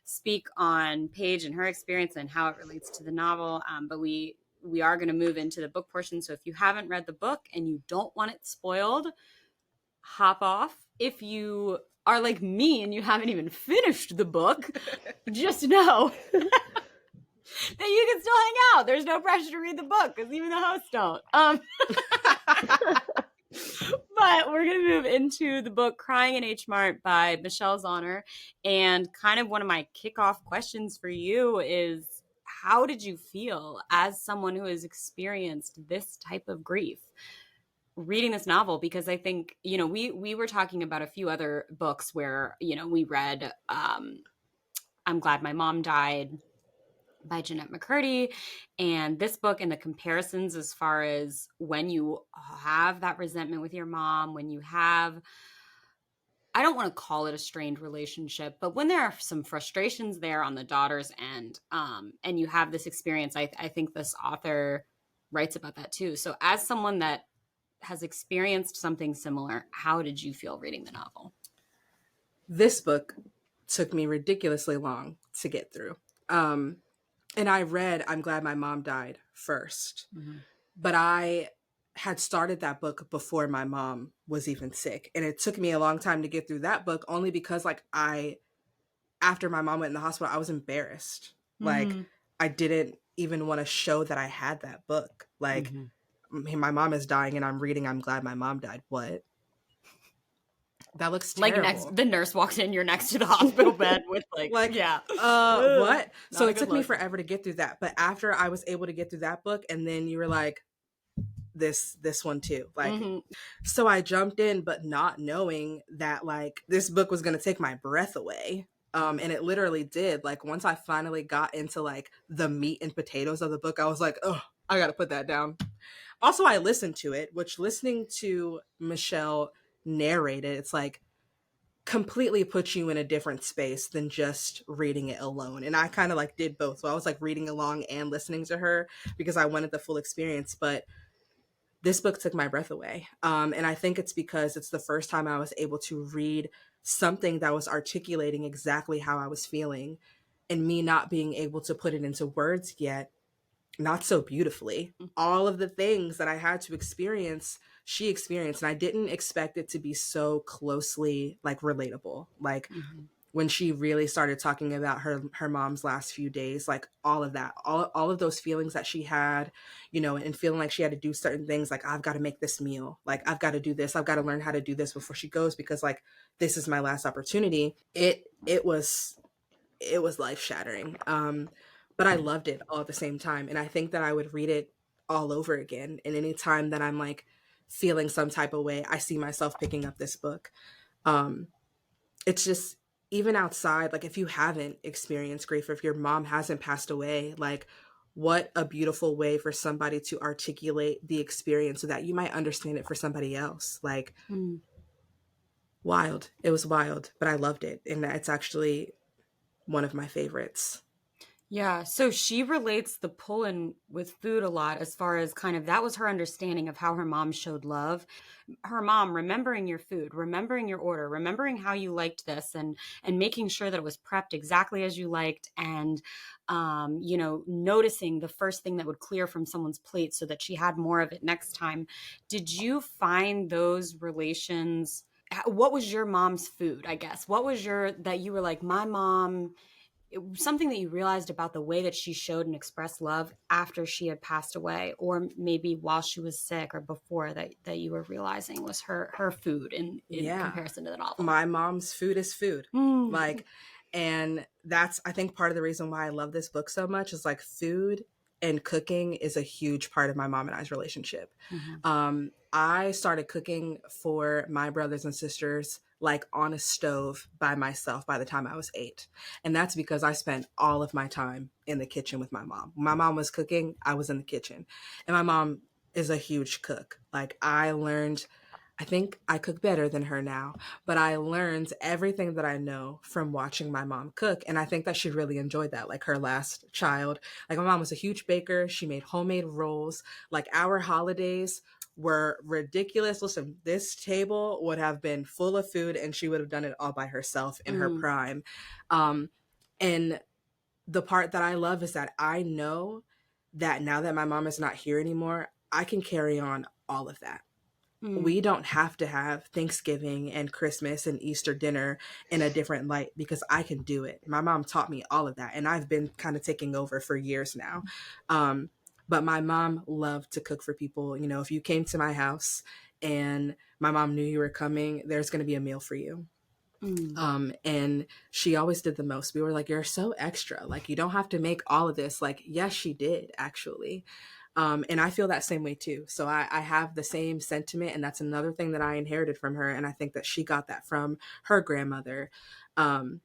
speak on Paige and her experience and how it relates to the novel. But we are going to move into the book portion. So if you haven't read the book and you don't want it spoiled, hop off. If you are like me and you haven't even finished the book, just know that you can still hang out. There's no pressure to read the book because even the hosts don't. But we're going to move into the book Crying in H Mart by Michelle Zauner. And kind of one of my kickoff questions for you is, how did you feel as someone who has experienced this type of grief reading this novel? Because I think, you know, we were talking about a few other books where, you know, we read I'm Glad My Mom Died by Jeanette McCurdy, and this book and the comparisons as far as when you have that resentment with your mom, when you have, I don't want to call it a strained relationship, but when there are some frustrations there on the daughter's end, and you have this experience, I think this author writes about that too. So as someone that has experienced something similar, how did you feel reading the novel? This book took me ridiculously long to get through. And I read I'm Glad My Mom Died first. But I had started that book before my mom was even sick. And it took me a long time to get through that book, only because like after my mom went in the hospital, I was embarrassed. Like, I didn't even want to show that I had that book. Like, my mom is dying and I'm reading I'm Glad My Mom Died. What? That looks terrible. Like, the nurse walks in, you're next to the hospital bed with like yeah. What? So it took me look. forever to get through that. But after I was able to get through that book, and then you were like, this one too. Like, Mm-hmm. so I jumped in, but not knowing that like this book was going to take my breath away. And it literally did. Like once I finally got into like the meat and potatoes of the book, I was like, oh, I got to put that down. Also, I listened to it, which listening to Michelle narrate it, it's like completely puts you in a different space than just reading it alone. And I kind of like did both. So I was like reading along and listening to her because I wanted the full experience. But this book took my breath away. And I think it's because it's the first time I was able to read something that was articulating exactly how I was feeling, and me not being able to put it into words yet, not so beautifully. All of the things that I had to experience, she experienced. And I didn't expect it to be so closely like relatable. Like when she really started talking about her mom's last few days, like all of that, all of those feelings that she had, you know, and feeling like she had to do certain things, like I've got to make this meal, like I've got to do this, I've got to learn how to do this before she goes, because like this is my last opportunity. It was life shattering. But I loved it all at the same time, and I think that I would read it all over again. And any time that I'm like feeling some type of way, I see myself picking up this book. It's just, even outside, like if you haven't experienced grief, or if your mom hasn't passed away, like what a beautiful way for somebody to articulate the experience so that you might understand it for somebody else. Like wild. It was wild, but I loved it. And it's actually one of my favorites. Yeah, so she relates the pull-in with food a lot, as far as kind of that was her understanding of how her mom showed love. Her mom remembering your food, remembering your order, remembering how you liked this, and making sure that it was prepped exactly as you liked, and you know, noticing the first thing that would clear from someone's plate so that she had more of it next time. Did you find those relations? What was your mom's food, I guess? What was your, that you were like, my mom, something that you realized about the way that she showed and expressed love after she had passed away, or maybe while she was sick, or before, that you were realizing was her food in comparison to the novel? My mom's food is food. Like, and that's, I think, part of the reason why I love this book so much is like food and cooking is a huge part of my mom and I's relationship. I started cooking for my brothers and sisters like on a stove by myself by the time I was 8. And that's because I spent all of my time in the kitchen with my mom. When my mom was cooking, I was in the kitchen. And my mom is a huge cook. Like I think I cook better than her now, but I learned everything that I know from watching my mom cook. And I think that she really enjoyed that, like her last child. Like my mom was a huge baker. She made homemade rolls. Like our holidays were ridiculous. Listen, this table would have been full of food and she would have done it all by herself in her prime. And the part that I love is that I know that now that my mom is not here anymore, I can carry on all of that. We don't have to have Thanksgiving and Christmas and Easter dinner in a different light because I can do it. My mom taught me all of that, and I've been kind of taking over for years now. But my mom loved to cook for people. You know, if you came to my house and my mom knew you were coming, there's going to be a meal for you. And she always did the most. We were like, you're so extra. Like, you don't have to make all of this. Like, yes, she did, actually. And I feel that same way too. So I have the same sentiment, and that's another thing that I inherited from her. And I think that she got that from her grandmother. And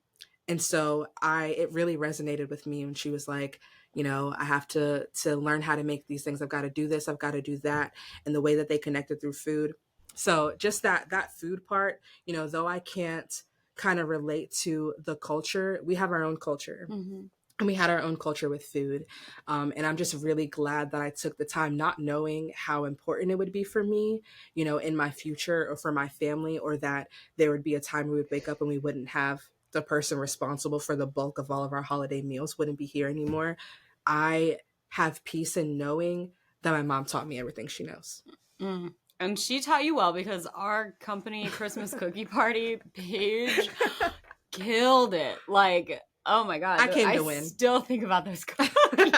so it really resonated with me when she was like, you know, I have to learn how to make these things. I've got to do this. I've got to do that. And the way that they connected through food. So just that food part, you know, though I can't kind of relate to the culture, we have our own culture. And we had our own culture with food. And I'm just really glad that I took the time, not knowing how important it would be for me, you know, in my future or for my family, or that there would be a time we would wake up and we wouldn't have the person responsible for the bulk of all of our holiday meals wouldn't be here anymore. I have peace in knowing that my mom taught me everything she knows. And she taught you well, because our company Christmas cookie party, Paige killed it. Like, oh my God. I came to win. I still think about those cookies.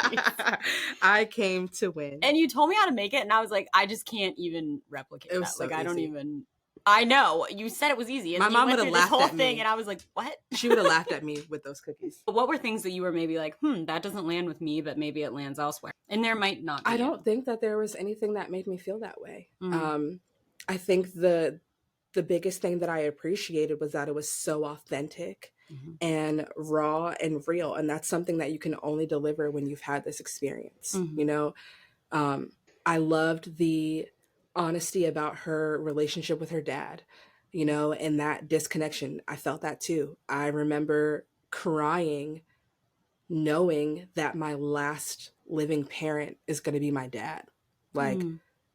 I came to win. And you told me how to make it, and I was like, I just can't even replicate It was that. so like, I don't easy. even. I know. You said it was easy. And My then mom you went would have through this laughed whole at thing, me. and I was like, what? She would have laughed at me with those cookies. What were things that you were maybe like, that doesn't land with me, but maybe it lands elsewhere? And there might not be. I don't think that there was anything that made me feel that way. Mm. I think the biggest thing that I appreciated was that it was so authentic and raw and real. And that's something that you can only deliver when you've had this experience. You know, I loved the honesty about her relationship with her dad, you know, and that disconnection. I felt that too. I remember crying knowing that my last living parent is going to be my dad. Like,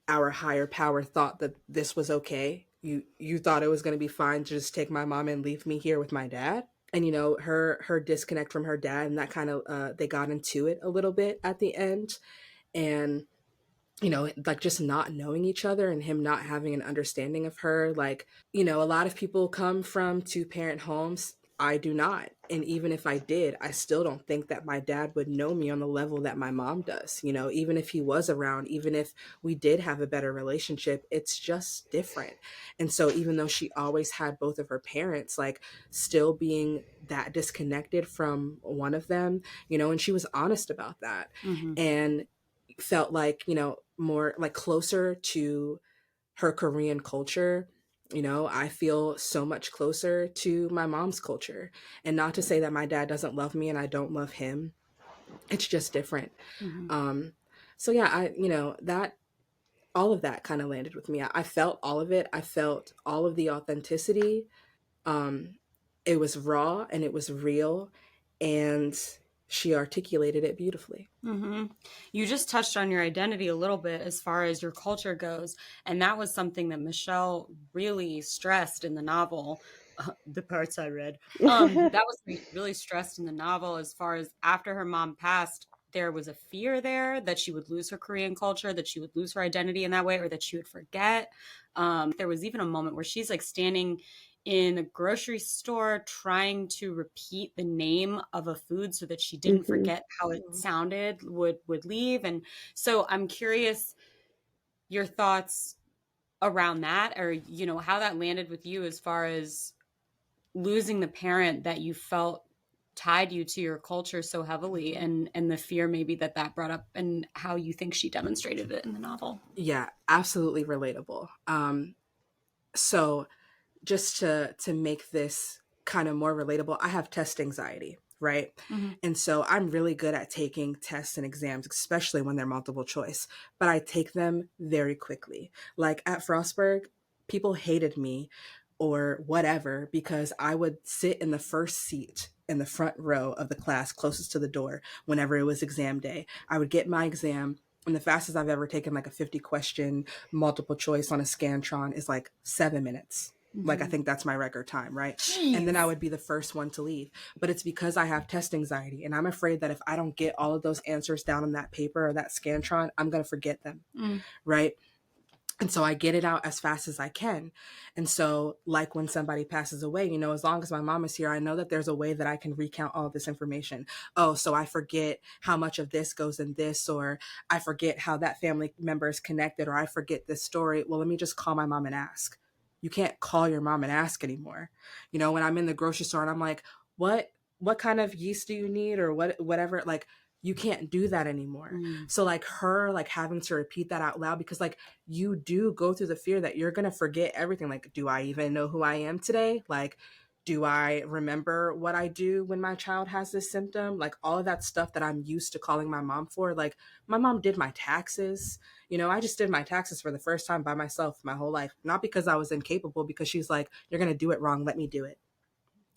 our higher power thought that this was okay. You thought it was going to be fine to just take my mom and leave me here with my dad. And you know, her disconnect from her dad, and that kind of they got into it a little bit at the end. And you know, like just not knowing each other and him not having an understanding of her. Like, you know, a lot of people come from two parent homes. I do not. And even if I did, I still don't think that my dad would know me on the level that my mom does. You know, even if he was around, even if we did have a better relationship, it's just different. And so even though she always had both of her parents, like still being that disconnected from one of them, you know, and she was honest about that. And felt like, you know, more like closer to her Korean culture. You know, I feel so much closer to my mom's culture. And not to say that my dad doesn't love me and I don't love him. It's just different. So yeah, you know, that all of that kind of landed with me. I felt all of it. I felt all of the authenticity. It was raw and it was real, and she articulated it beautifully. You just touched on your identity a little bit as far as your culture goes. And that was something that Michelle really stressed in the novel. The parts I read. That was really stressed in the novel as far as after her mom passed, there was a fear there that she would lose her Korean culture, that she would lose her identity in that way, or that she would forget. There was even a moment where she's like standing in a grocery store trying to repeat the name of a food so that she didn't forget how it sounded, would leave. And so I'm curious your thoughts around that, or you know, how that landed with you as far as losing the parent that you felt tied you to your culture so heavily, and the fear maybe that brought up, and how you think she demonstrated it in the novel. Yeah, absolutely relatable. So just to make this kind of more relatable, I have test anxiety, right? And so I'm really good at taking tests and exams, especially when they're multiple choice, but I take them very quickly. Like at Frostburg, people hated me or whatever because I would sit in the first seat in the front row of the class closest to the door whenever it was exam day. I would get my exam, and the fastest I've ever taken like a 50 question multiple choice on a Scantron is like 7 minutes. Like, I think that's my record time, right? Jeez. And then I would be the first one to leave. But it's because I have test anxiety, and I'm afraid that if I don't get all of those answers down on that paper or that Scantron, I'm going to forget them, right? And so I get it out as fast as I can. And so, like when somebody passes away, you know, as long as my mom is here, I know that there's a way that I can recount all of this information. Oh, so I forget how much of this goes in this, or I forget how that family member is connected, or I forget this story. Well, let me just call my mom and ask. You can't call your mom and ask anymore. You know, when I'm in the grocery store and I'm like, what kind of yeast do you need, or whatever, like, you can't do that anymore. So like her, like having to repeat that out loud, because like you do go through the fear that you're going to forget everything. Like, do I even know who I am today? Like, do I remember what I do when my child has this symptom? Like all of that stuff that I'm used to calling my mom for. Like my mom did my taxes. You know, I just did my taxes for the first time by myself my whole life. Not because I was incapable, because she's like, you're going to do it wrong. Let me do it.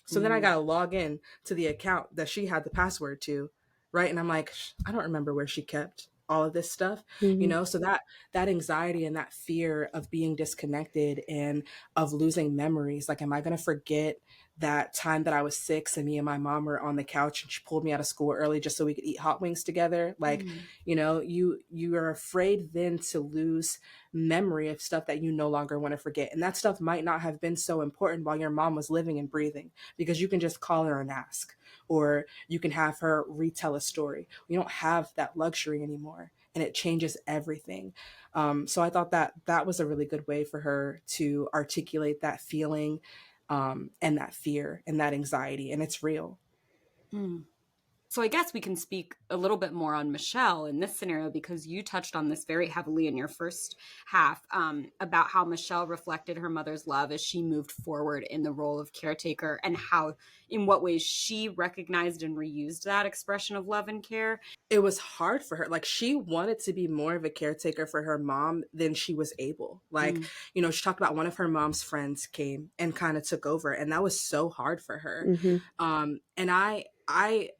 So then I got to log in to the account that she had the password to. Right. And I'm like, I don't remember where she kept all of this stuff, you know? So that anxiety and that fear of being disconnected and of losing memories. Like, am I going to forget that time that I was 6 and me and my mom were on the couch and she pulled me out of school early just so we could eat hot wings together? Like, you know, you are afraid then to lose memory of stuff that you no longer want to forget. And that stuff might not have been so important while your mom was living and breathing, because you can just call her and ask, or you can have her retell a story. We don't have that luxury anymore. and it changes everything. So I thought that that was a really good way for her to articulate that feeling, and that fear and that anxiety, and it's real. Mm. So I guess we can speak a little bit more on Michelle in this scenario, because you touched on this very heavily in your first half, about how Michelle reflected her mother's love as she moved forward in the role of caretaker, and how, in what ways she recognized and reused that expression of love and care. It was hard for her. Like, she wanted to be more of a caretaker for her mom than she was able. Like, Mm. she talked about one of her mom's friends came and kind of took over, and that was so hard for her. Mm-hmm. And I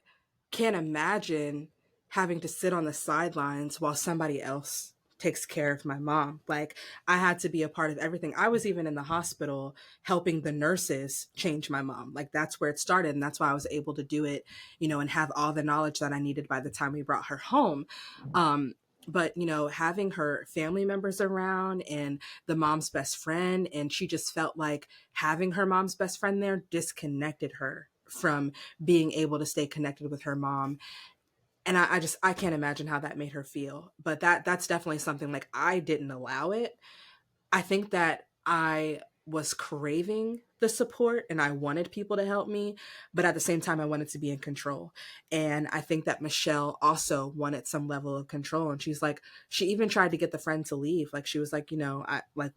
can't imagine having to sit on the sidelines while somebody else takes care of my mom. Like, I had to be a part of everything. I was even in the hospital helping the nurses change my mom. Like, that's where it started, and that's why I was able to do it, and have all the knowledge that I needed by the time we brought her home. But having her family members around and the mom's best friend, and she just felt like having her mom's best friend there disconnected her from being able to stay connected with her mom. And I can't imagine how that made her feel. But that's definitely something, like, I didn't allow it. I think that I was craving the support and I wanted people to help me, but at the same time I wanted to be in control. And I think that Michelle also wanted some level of control, and she even tried to get the friend to leave. Like, she was like,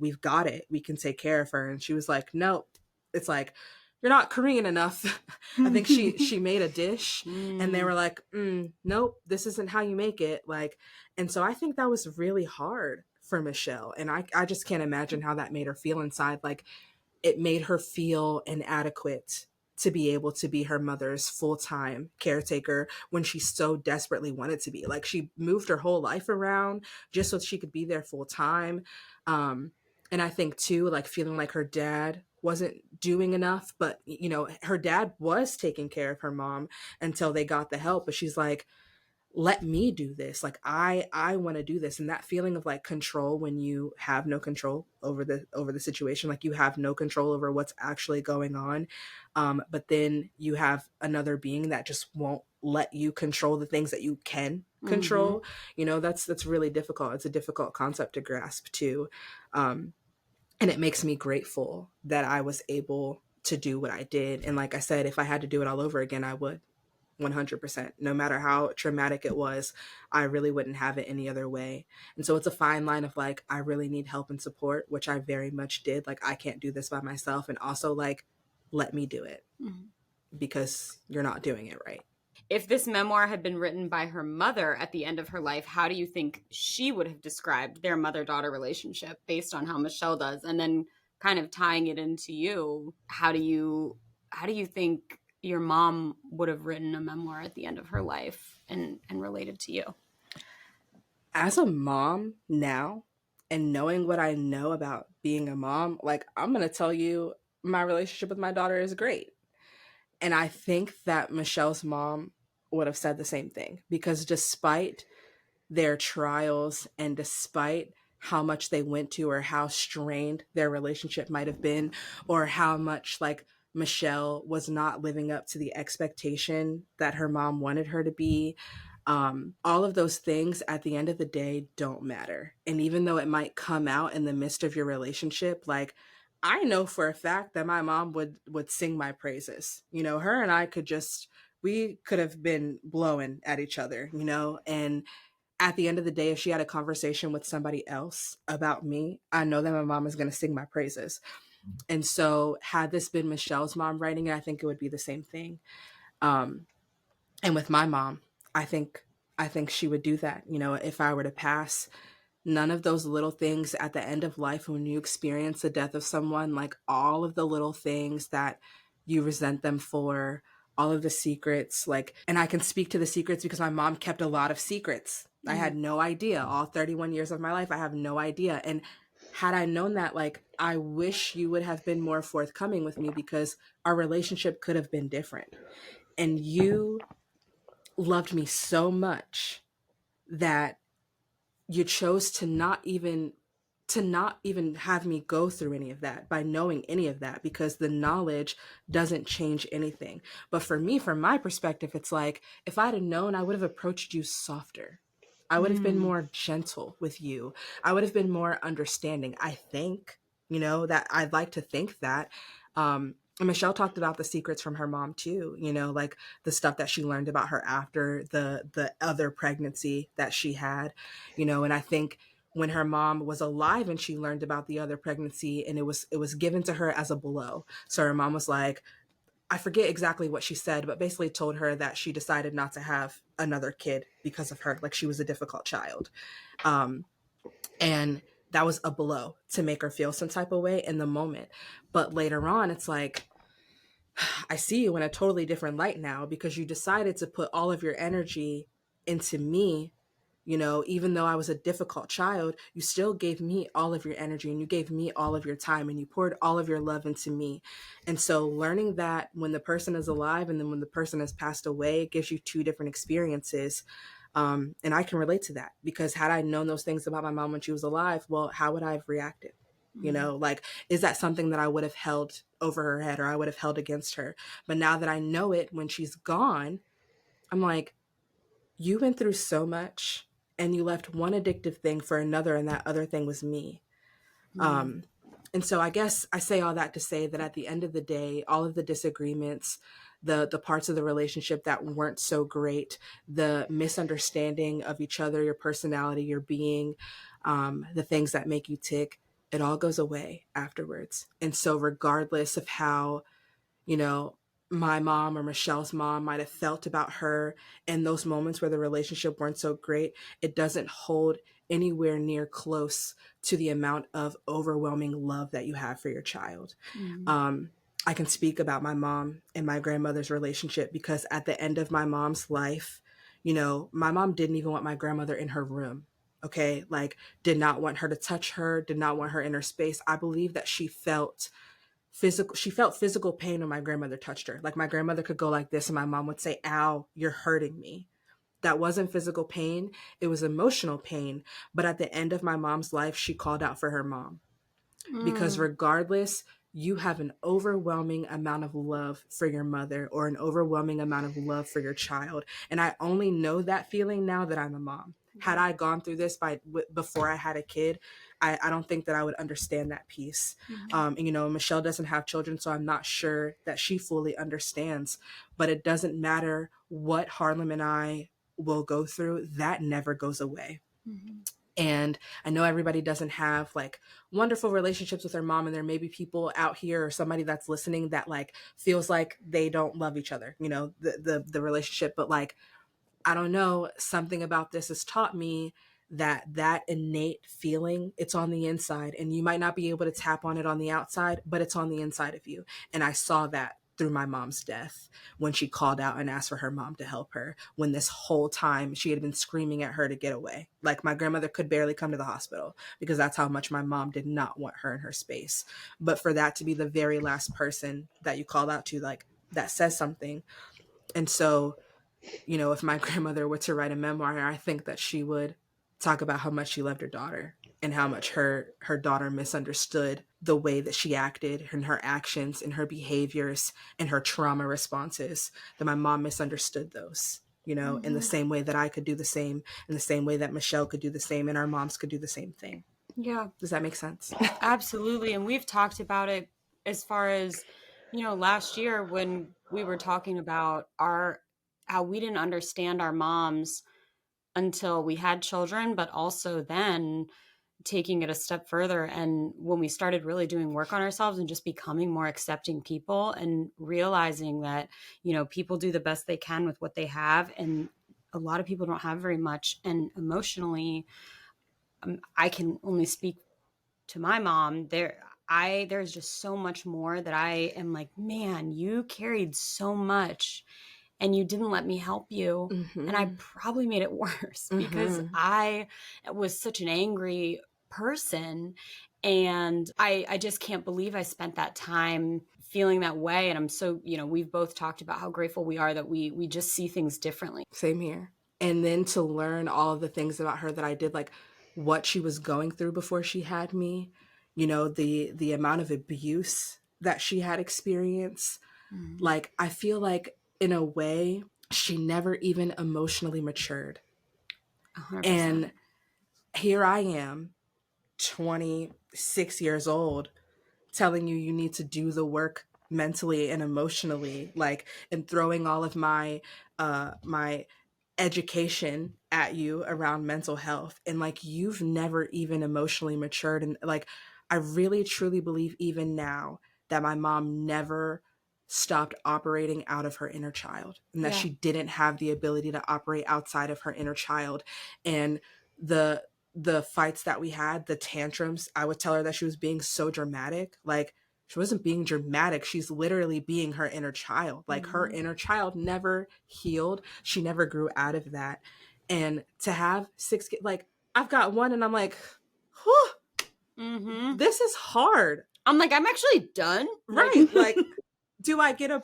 we've got it. We can take care of her. And she was like, nope. It's like, you're not Korean enough. I think she made a dish, and they were like, nope, this isn't how you make it. Like, and so I think that was really hard for Michelle. And I just can't imagine how that made her feel inside. Like, it made her feel inadequate to be able to be her mother's full-time caretaker when she so desperately wanted to be. Like, she moved her whole life around just so she could be there full-time. And I think too, like, feeling like her dad wasn't doing enough, but her dad was taking care of her mom until they got the help. But she's like, let me do this. Like, I want to do this. And that feeling of, like, control, when you have no control over the situation, like, you have no control over what's actually going on, but then you have another being that just won't let you control the things that you can control. That's really difficult. It's a difficult concept to grasp too. And it makes me grateful that I was able to do what I did. And like I said, if I had to do it all over again, I would. 100%. No matter how traumatic it was, I really wouldn't have it any other way. And so it's a fine line of, like, I really need help and support, which I very much did. Like, I can't do this by myself. And also, like, let me do it, because you're not doing it right. If this memoir had been written by her mother at the end of her life, how do you think she would have described their mother-daughter relationship based on how Michelle does? And then, kind of tying it into you, how do you think your mom would have written a memoir at the end of her life and related to you? As a mom now, and knowing what I know about being a mom, like, I'm going to tell you, my relationship with my daughter is great. And I think that Michelle's mom would have said the same thing, because despite their trials and despite how much they went to, or how strained their relationship might have been, or how much, like, Michelle was not living up to the expectation that her mom wanted her to be, all of those things at the end of the day don't matter. And even though it might come out in the midst of your relationship, like, I know for a fact that my mom would sing my praises. Her and I we could have been blowing at each other, and at the end of the day, if she had a conversation with somebody else about me, I know that my mom is going to sing my praises. And so, had this been Michelle's mom writing it, I think it would be the same thing. And with my mom, I think she would do that. If I were to pass, none of those little things at the end of life, when you experience the death of someone, like, all of the little things that you resent them for, all of the secrets, like, and I can speak to the secrets because my mom kept a lot of secrets. I had no idea. All 31 years of my life, I have no idea. And had I known that, like, I wish you would have been more forthcoming with me, because our relationship could have been different. And you loved me so much that you chose to not even have me go through any of that by knowing any of that, because the knowledge doesn't change anything. But for me, from my perspective, it's like, if I'd have known, I would have approached you softer. I would have been more gentle with you. I would have been more understanding. I think, that I'd like to think that. And Michelle talked about the secrets from her mom too, like the stuff that she learned about her after the other pregnancy that she had, and I think when her mom was alive and she learned about the other pregnancy, and it was given to her as a blow. So her mom was like, I forget exactly what she said, but basically told her that she decided not to have another kid because of her, like she was a difficult child. Um, and that was a blow to make her feel some type of way in the moment. But later on, it's like, I see you in a totally different light now because you decided to put all of your energy into me. Even though I was a difficult child, you still gave me all of your energy and you gave me all of your time and you poured all of your love into me. And so learning that when the person is alive and then when the person has passed away, it gives you two different experiences. And I can relate to that because had I known those things about my mom when she was alive, well, how would I have reacted? Like, is that something that I would have held over her head or I would have held against her? But now that I know it when she's gone, I'm like, you went through so much and you left one addictive thing for another, and that other thing was me. And so I guess I say all that to say that at the end of the day, all of the disagreements, the parts of the relationship that weren't so great, the misunderstanding of each other, your personality, your being, the things that make you tick, it all goes away afterwards. And so regardless of how, you know, my mom or Michelle's mom might have felt about her in those moments where the relationship weren't so great, it doesn't hold anywhere near close to the amount of overwhelming love that you have for your child. I can speak about my mom and my grandmother's relationship because at the end of my mom's life, my mom didn't even want my grandmother in her room. Okay. Like, did not want her to touch her, did not want her in her space. I believe that she felt physical pain when my grandmother touched her. Like, my grandmother could go like this and my mom would say, ow, you're hurting me. That wasn't physical pain, it was emotional pain. But at the end of my mom's life, she called out for her mom because regardless, you have an overwhelming amount of love for your mother or an overwhelming amount of love for your child. And I only know that feeling now that I'm a mom. Had I gone through this before I had a kid, I don't think that I would understand that piece. And Michelle doesn't have children, so I'm not sure that she fully understands. But it doesn't matter what Harlem and I will go through, that never goes away. And I know everybody doesn't have like wonderful relationships with their mom, and there may be people out here or somebody that's listening that like feels like they don't love each other, the relationship. But like, I don't know, something about this has taught me that innate feeling, it's on the inside, and you might not be able to tap on it on the outside, but it's on the inside of you. And I saw that through my mom's death when she called out and asked for her mom to help her, when this whole time she had been screaming at her to get away. Like, my grandmother could barely come to the hospital because that's how much my mom did not want her in her space. But for that to be the very last person that you called out to, like, that says something. And so, if my grandmother were to write a memoir, I think that she would talk about how much she loved her daughter and how much her daughter misunderstood the way that she acted and her actions and her behaviors and her trauma responses, that my mom misunderstood those, in the same way that I could do the same, in the same way that Michelle could do the same, and our moms could do the same thing. Yeah. Does that make sense? Absolutely. And we've talked about it as far as, last year when we were talking about how we didn't understand our moms until we had children, but also then taking it a step further. And when we started really doing work on ourselves and just becoming more accepting people and realizing that, people do the best they can with what they have. And a lot of people don't have very much. And emotionally, I can only speak to my mom. There's just so much more that I am like, man, you carried so much and you didn't let me help you. And I probably made it worse because I was such an angry person. And I just can't believe I spent that time feeling that way. And I'm so, we've both talked about how grateful we are that we just see things differently. Same here. And then to learn all of the things about her that I did, like what she was going through before she had me, the amount of abuse that she had experienced. Like, I feel like in a way she never even emotionally matured. 100%. And here I am, 26 years old, telling you need to do the work mentally and emotionally, like, and throwing all of my my education at you around mental health, and like, you've never even emotionally matured. And like, I really truly believe even now that my mom never stopped operating out of her inner child, and that Yeah. she didn't have the ability to operate outside of her inner child. And the fights that we had, the tantrums, I would tell her that she was being so dramatic. Like, she wasn't being dramatic. She's literally being her inner child. Like, her inner child never healed. She never grew out of that. And to have 6 kids, like, I've got one, and I'm like, whew, this is hard. I'm like, I'm actually done. Right. Like, do I get a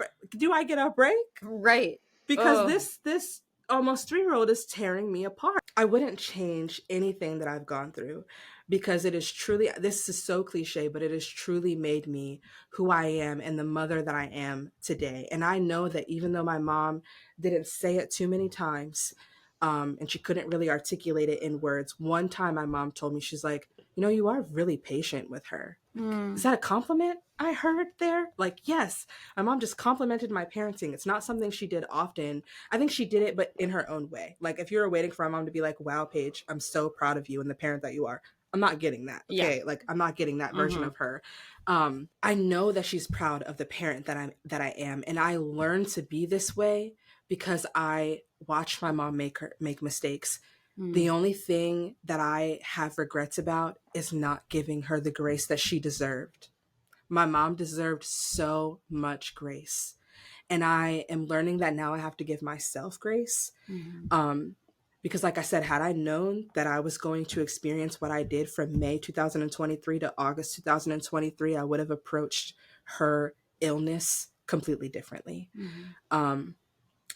break? Right. Because this almost 3-year-old is tearing me apart. I wouldn't change anything that I've gone through, because it is truly, this is so cliche, but it has truly made me who I am and the mother that I am today. And I know that even though my mom didn't say it too many times, and she couldn't really articulate it in words, one time my mom told me, she's like, you are really patient with her. Is that a compliment I heard there? Like, yes, my mom just complimented my parenting. It's not something she did often. I think she did it, but in her own way. Like, if you were waiting for my mom to be like, wow, Paige, I'm so proud of you and the parent that you are, I'm not getting that. Okay. Yeah. Like, I'm not getting that version of her. I know that she's proud of the parent that I am. And I learned to be this way because I watched my mom make mistakes. The only thing that I have regrets about is not giving her the grace that she deserved. My mom deserved so much grace. And I am learning that now I have to give myself grace. Because like I said, had I known that I was going to experience what I did from May 2023 to August 2023, I would have approached her illness completely differently.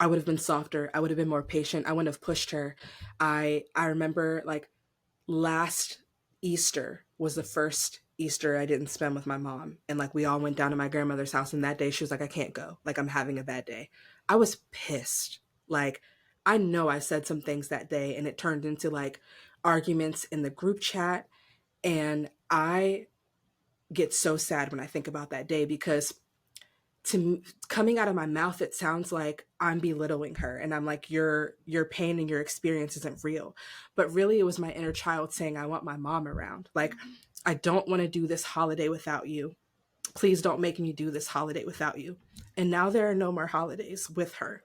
I would have been softer. I would have been more patient. I wouldn't have pushed her. I remember, like, last Easter was the first Easter I didn't spend with my mom. And like, we all went down to my grandmother's house, and that day she was like, I can't go. Like, I'm having a bad day. I was pissed. Like, I know I said some things that day, and it turned into like arguments in the group chat. And I get so sad when I think about that day, because coming out of my mouth, it sounds like I'm belittling her, and I'm like, your pain and your experience isn't real. But really, it was my inner child saying, I want my mom around. Like, I don't want to do this holiday without you. Please don't make me do this holiday without you. And now there are no more holidays with her.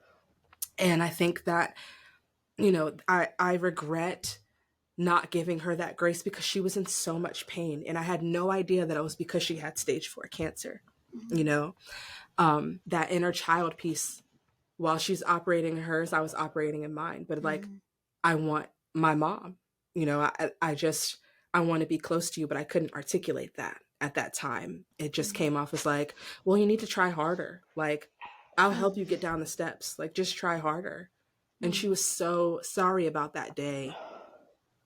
And I think that, I regret not giving her that grace, because she was in so much pain, and I had no idea that it was because she had stage 4 cancer. That inner child piece, while she's operating in hers, I was operating in mine. But like, I want my mom, I want to be close to you, but I couldn't articulate that at that time. It just came off as like, well, you need to try harder. Like, I'll help you get down the steps. Like, just try harder. And she was so sorry about that day.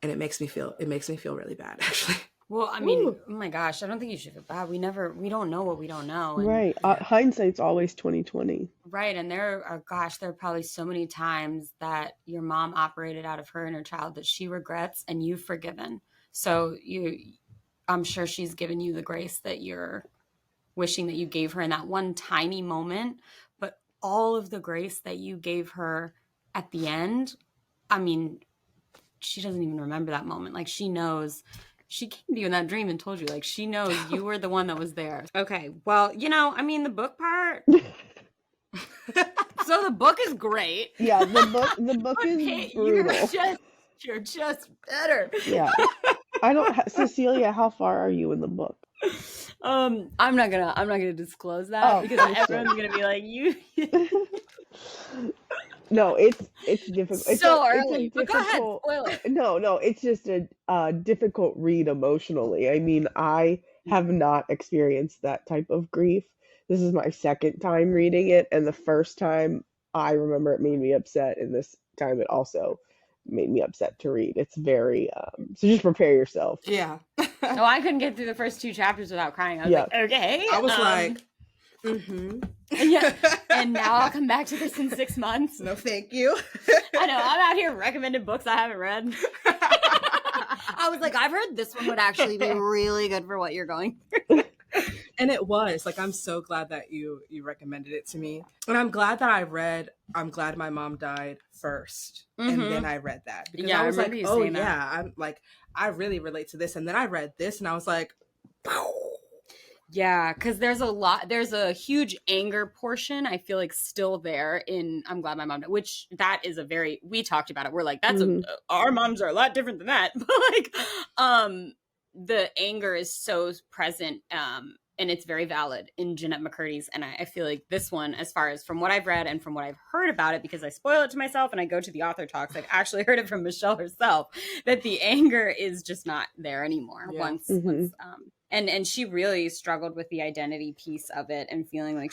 And it makes me feel really bad, actually. Well, I mean, oh my gosh, I don't think you should feel bad. We don't know what we don't know. And, right. Hindsight's always 2020. Right. And there are probably so many times that your mom operated out of her inner child that she regrets and you've forgiven. So I'm sure she's given you the grace that you're wishing that you gave her in that one tiny moment. But all of the grace that you gave her at the end, I mean, she doesn't even remember that moment. Like, she knows. She came to you in that dream and told you, like, she knows you were the one that was there. Okay. Well, I mean, the book part. So the book is great. Yeah, the book is brutal. You're just better. Yeah. Cecylia, how far are you in the book? I'm not gonna disclose that because everyone's gonna be like, you. No, it's difficult. It's so early. But go ahead, spoil it. No, it's just a difficult read emotionally. I mean, I have not experienced that type of grief. This is my second time reading it, and the first time I remember it made me upset, and this time it also made me upset to read. It's very so just prepare yourself. Yeah. No, I couldn't get through the first 2 chapters without crying. I was like, okay. I was like, And now I'll come back to this in 6 months. No, thank you. I know, I'm out here recommending books I haven't read. I was like, I've heard this one would actually be really good for what you're going through. And it was. Like, I'm so glad that you recommended it to me. And I'm glad that I'm glad my mom died first. And then I read that. Because I was like, oh yeah, I'm like, I really relate to this. And then I read this and I was like, yeah, because there's a huge anger portion, I feel like, still there in I'm Glad My Mom died, which that is we talked about it. We're like, our moms are a lot different than that. But like, the anger is so present, and it's very valid in Jeanette McCurdy's. And I feel like this one, as far as from what I've read and from what I've heard about it, because I spoil it to myself and I go to the author talks, I've actually heard it from Michelle herself, that the anger is just not there anymore. Yeah. Once and she really struggled with the identity piece of it and feeling like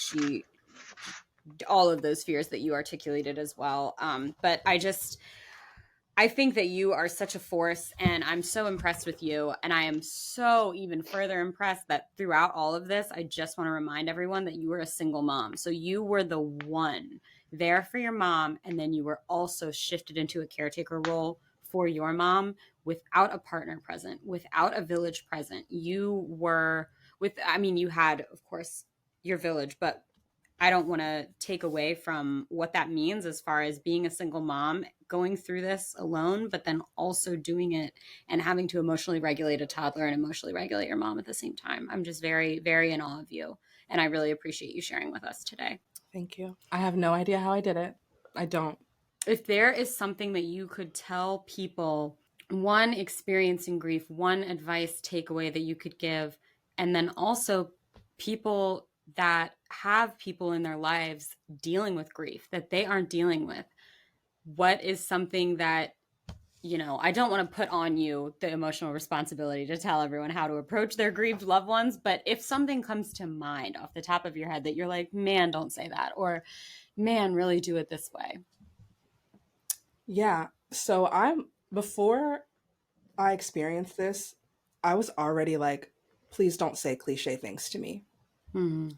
all of those fears that you articulated as well. But I think that you are such a force, and I'm so impressed with you. And I am so even further impressed that throughout all of this, I just want to remind everyone that you were a single mom. So you were the one there for your mom. And then you were also shifted into a caretaker role for your mom without a partner present, without a village present. You had, of course, your village, but I don't want to take away from what that means as far as being a single mom, going through this alone, but then also doing it and having to emotionally regulate a toddler and emotionally regulate your mom at the same time. I'm just very, very in awe of you. And I really appreciate you sharing with us today. Thank you. I have no idea how I did it. I don't. If there is something that you could tell people, one experiencing grief, one advice takeaway that you could give, and then also people that have people in their lives dealing with grief that they aren't dealing with, what is something that, I don't want to put on you the emotional responsibility to tell everyone how to approach their grieved loved ones, but if something comes to mind off the top of your head that you're like, man, don't say that, or man, really do it this way. Yeah. So before I experienced this, I was already like, please don't say cliche things to me.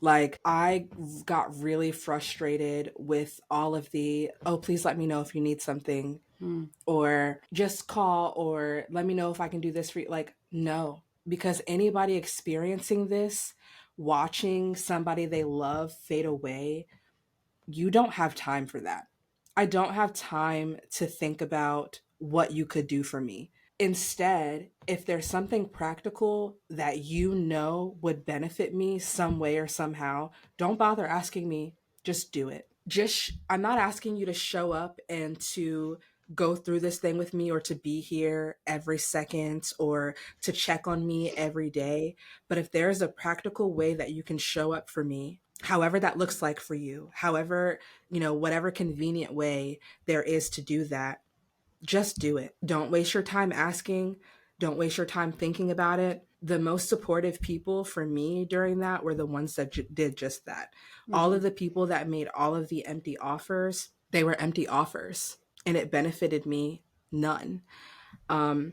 Like, I got really frustrated with all of the, oh, please let me know if you need something, or just call, or let me know if I can do this for you. Like, no, because anybody experiencing this, watching somebody they love fade away, you don't have time for that. I don't have time to think about what you could do for me. Instead, if there's something practical that would benefit me some way or somehow, don't bother asking me. Just do it. I'm not asking you to show up and to go through this thing with me, or to be here every second, or to check on me every day. But if there's a practical way that you can show up for me, however that looks like for you, however, whatever convenient way there is to do that, just do it. Don't waste your time asking. Don't waste your time thinking about it. The most supportive people for me during that were the ones that did just that. All of the people that made all of the empty offers, they were empty offers, and it benefited me none. I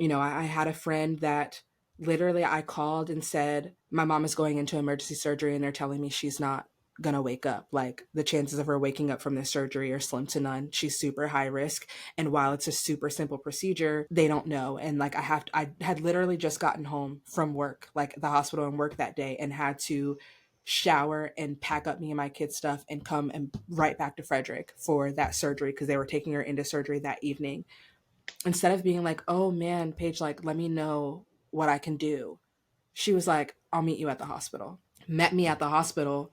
had a friend that literally I called and said, my mom is going into emergency surgery and they're telling me she's not going to wake up. Like, the chances of her waking up from this surgery are slim to none. She's super high risk. And while it's a super simple procedure, they don't know. And like, I had literally just gotten home from work, like the hospital and work that day, and had to shower and pack up me and my kids' stuff and come and right back to Frederick for that surgery, because they were taking her into surgery that evening. Instead of being like, oh man, Paige, like, let me know what I can do, she was like, I'll meet you at the hospital. Met me at the hospital,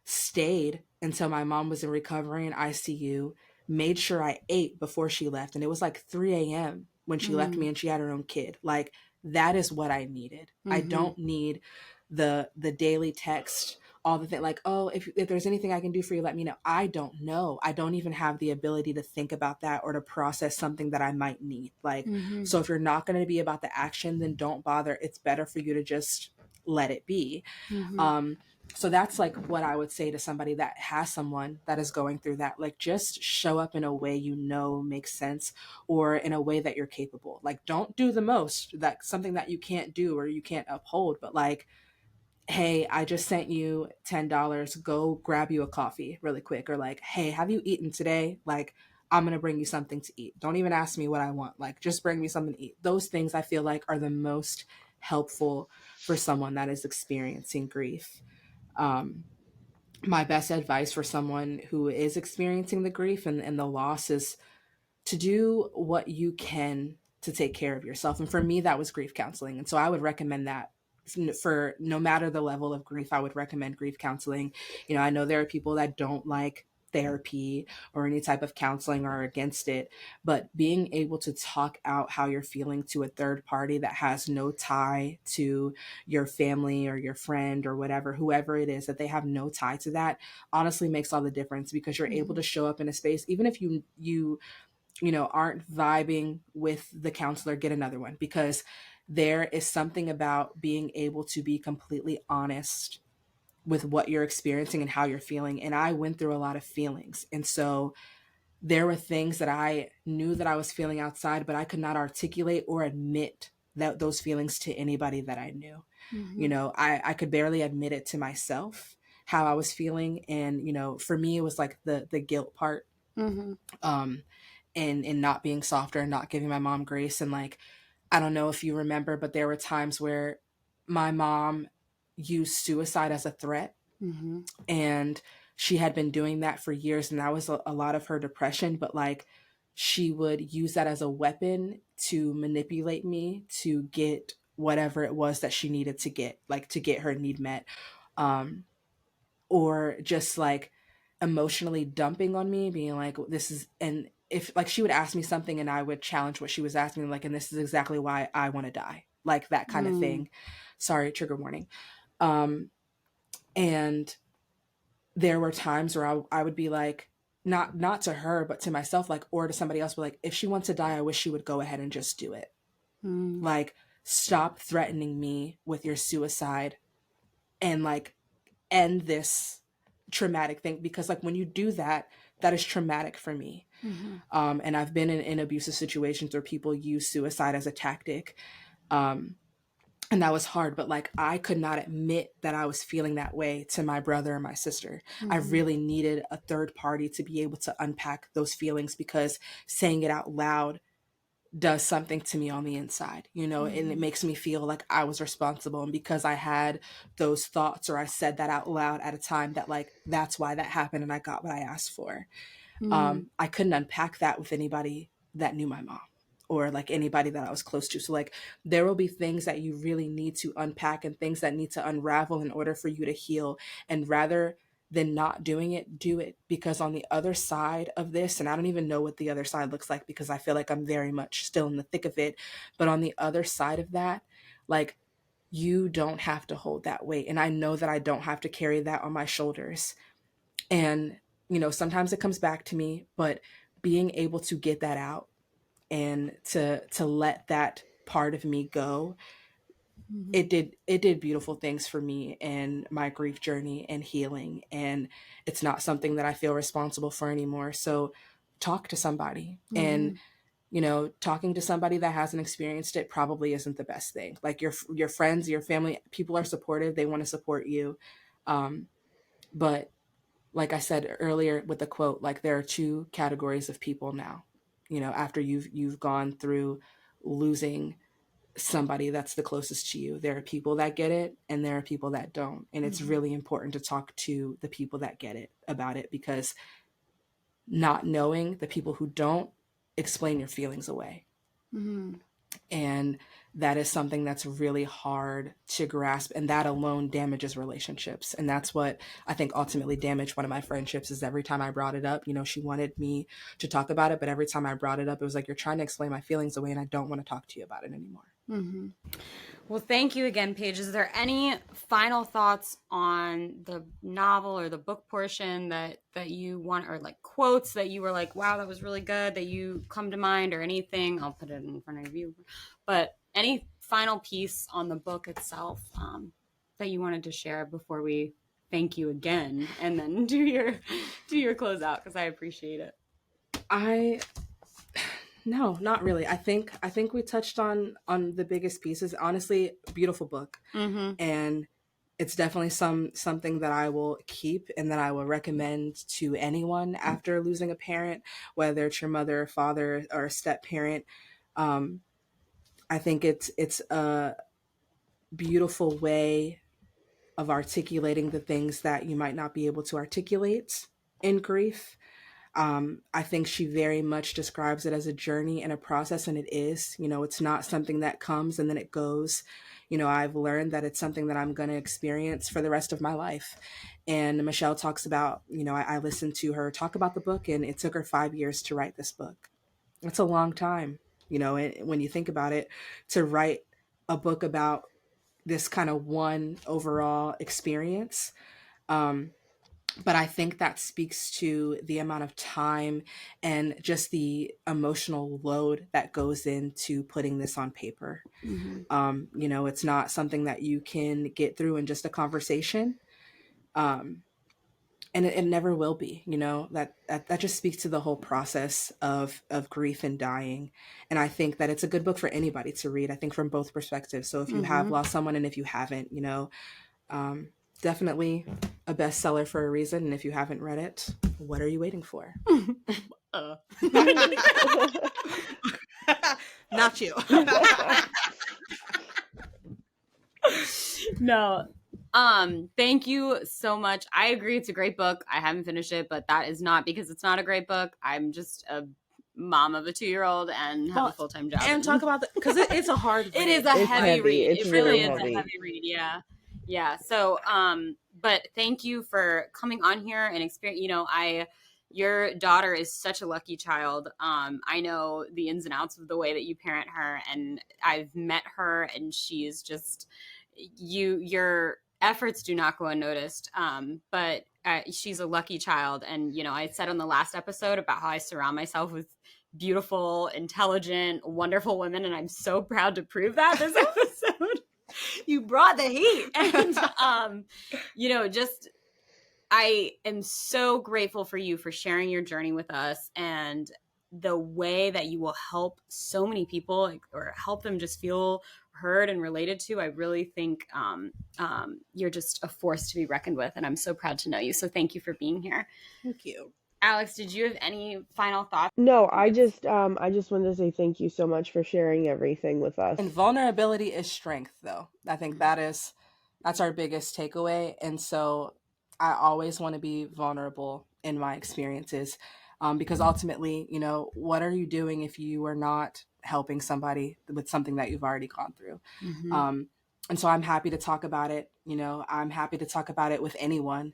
stayed until my mom was in recovery in ICU, made sure I ate before she left. And it was like 3 a.m. when she left me, and she had her own kid. Like, that is what I needed. I don't need the daily text, all the thing like, oh, if there's anything I can do for you, let me know. I don't know. I don't even have the ability to think about that or to process something that I might need. Like, so if you're not going to be about the action, then don't bother. It's better for you to just let it be. So that's like what I would say to somebody that has someone that is going through that. Like, just show up in a way makes sense, or in a way that you're capable. Like, don't do the most, that something that you can't do or you can't uphold, but like, hey, I just sent you $10, go grab you a coffee really quick, or like, hey, have you eaten today? Like, I'm going to bring you something to eat. Don't even ask me what I want. Like, just bring me something to eat. Those things I feel like are the most helpful for someone that is experiencing grief. Um, my best advice for someone who is experiencing the grief and the loss is to do what you can to take care of yourself. And for me, that was grief counseling. And so I would recommend that for no matter the level of grief. I would recommend grief counseling. You know, I know there are people that don't like therapy or any type of counseling or are against it, but being able to talk out how you're feeling to a third party that has no tie to your family or your friend or whatever, whoever it is, that they have no tie to that, honestly makes all the difference, because you're able to show up in a space, even if you know, aren't vibing with the counselor, get another one, because there is something about being able to be completely honest with what you're experiencing and how you're feeling. And I went through a lot of feelings. And so there were things that I knew that I was feeling outside, but I could not articulate or admit that those feelings to anybody that I knew. You know, I could barely admit it to myself how I was feeling. And, you know, for me, it was like the guilt part. Um, and not being softer and not giving my mom grace. And like, I don't know if you remember, but there were times where my mom used suicide as a threat, and she had been doing that for years, and that was a lot of her depression. But like, she would use that as a weapon to manipulate me to get whatever it was that she needed to get, like to get her need met. um or just like emotionally dumping on me, being like, this is, and if like she would ask me something and I would challenge what she was asking, like, and this is exactly why I want to die, like that kind of thing. Sorry, trigger warning. um and there were times where I would be like, not to her but to myself, like, or to somebody else, but like, if she wants to die, I wish she would go ahead and just do it. Like, stop threatening me with your suicide, and like, end this traumatic thing, because like, when you do that, that is traumatic for me. And I've been in abusive situations where people use suicide as a tactic. um, and that was hard, but like, I could not admit that I was feeling that way to my brother or my sister. I really needed a third party to be able to unpack those feelings, because saying it out loud does something to me on the inside, you know, and it makes me feel like I was responsible. And because I had those thoughts, or I said that out loud at a time that like, that's why that happened and I got what I asked for. I couldn't unpack that with anybody that knew my mom, or like anybody that I was close to. So like, there will be things that you really need to unpack and things that need to unravel in order for you to heal. And rather than not doing it, do it, because on the other side of this, and I don't even know what the other side looks like, because I feel like I'm very much still in the thick of it, but on the other side of that, like, you don't have to hold that weight. And I know that I don't have to carry that on my shoulders. And, you know, sometimes it comes back to me, but being able to get that out and to let that part of me go, it did beautiful things for me and my grief journey and healing. And it's not something that I feel responsible for anymore. So talk to somebody. And you know, talking to somebody that hasn't experienced it probably isn't the best thing. Like, your friends, your family, people are supportive, they want to support you. But like I said earlier with the quote, like, there are two categories of people now, you know, after you've gone through losing somebody that's the closest to you. There are people that get it and there are people that don't. And it's really important to talk to the people that get it about it, because not knowing the people who don't explain your feelings away. And that is something that's really hard to grasp, and that alone damages relationships. And that's what I think ultimately damaged one of my friendships, is every time I brought it up, you know, she wanted me to talk about it, but every time I brought it up, it was like, you're trying to explain my feelings away and I don't want to talk to you about it anymore. Well, thank you again, Paige. Is there any final thoughts on the novel or the book portion that you want, or like quotes that you were like, wow, that was really good, that you come to mind, or anything? I'll put it in front of you. But any final piece on the book itself that you wanted to share before we thank you again and then do your closeout, because I appreciate it. No, not really. I think we touched on the biggest pieces. Honestly, beautiful book. And it's definitely something that I will keep and that I will recommend to anyone after losing a parent, whether it's your mother or father or a step parent. Um, I think it's a beautiful way of articulating the things that you might not be able to articulate in grief. I think she very much describes it as a journey and a process, and it is. You know, it's not something that comes and then it goes. You know, I've learned that it's something that I'm going to experience for the rest of my life. And Michelle talks about, you know, I listened to her talk about the book, and it took her 5 years to write this book. It's a long time, you know, when you think about it, to write a book about this kind of one overall experience. Um, but I think that speaks to the amount of time and just the emotional load that goes into putting this on paper. You know, it's not something that you can get through in just a conversation. Um, and it never will be, you know, that just speaks to the whole process of grief and dying. And I think that it's a good book for anybody to read, I think, from both perspectives. So if you have lost someone, and if you haven't, you know, um, definitely a bestseller for a reason. And if you haven't read it, what are you waiting for? Not you. No. Thank you so much. I agree, it's a great book. I haven't finished it, but that is not because it's not a great book. I'm just a mom of a 2-year-old and have a full-time job. And talk about because it's a hard read. It is a heavy read. It's it really is heavy. a heavy read. Yeah. So but thank you for coming on here and experience. You know, your daughter is such a lucky child. I know the ins and outs of the way that you parent her, and I've met her, and she is just your efforts do not go unnoticed. But she's a lucky child. And, you know, I said on the last episode about how I surround myself with beautiful, intelligent, wonderful women. And I'm so proud to prove that this episode. You brought the heat. And, you know, just, I am so grateful for you for sharing your journey with us and the way that you will help so many people or help them just feel heard and related to. I really think you're just a force to be reckoned with, and I'm so proud to know you. So thank you for being here. Thank you. Alex, did you have any final thoughts? No, I just wanted to say thank you so much for sharing everything with us. And vulnerability is strength, though. I think that's our biggest takeaway. And so I always want to be vulnerable in my experiences, because ultimately, you know, what are you doing if you are not helping somebody with something that you've already gone through? And so I'm happy to talk about it. You know, I'm happy to talk about it with anyone,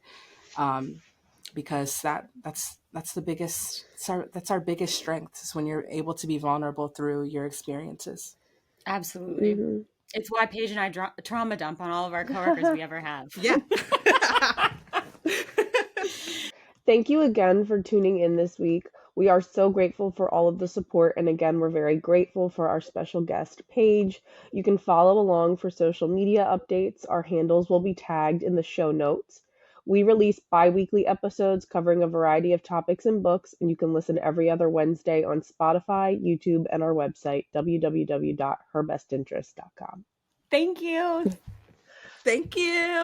because that's the biggest. That's our biggest strength, is when you're able to be vulnerable through your experiences. Absolutely. It's why Paige and I trauma dump on all of our coworkers we ever have. Yeah. Thank you again for tuning in this week. We are so grateful for all of the support. And again, we're very grateful for our special guest, Paige. You can follow along for social media updates. Our handles will be tagged in the show notes. We release bi-weekly episodes covering a variety of topics and books, and you can listen every other Wednesday on Spotify, YouTube, and our website, www.herbestinterest.com. Thank you. Thank you.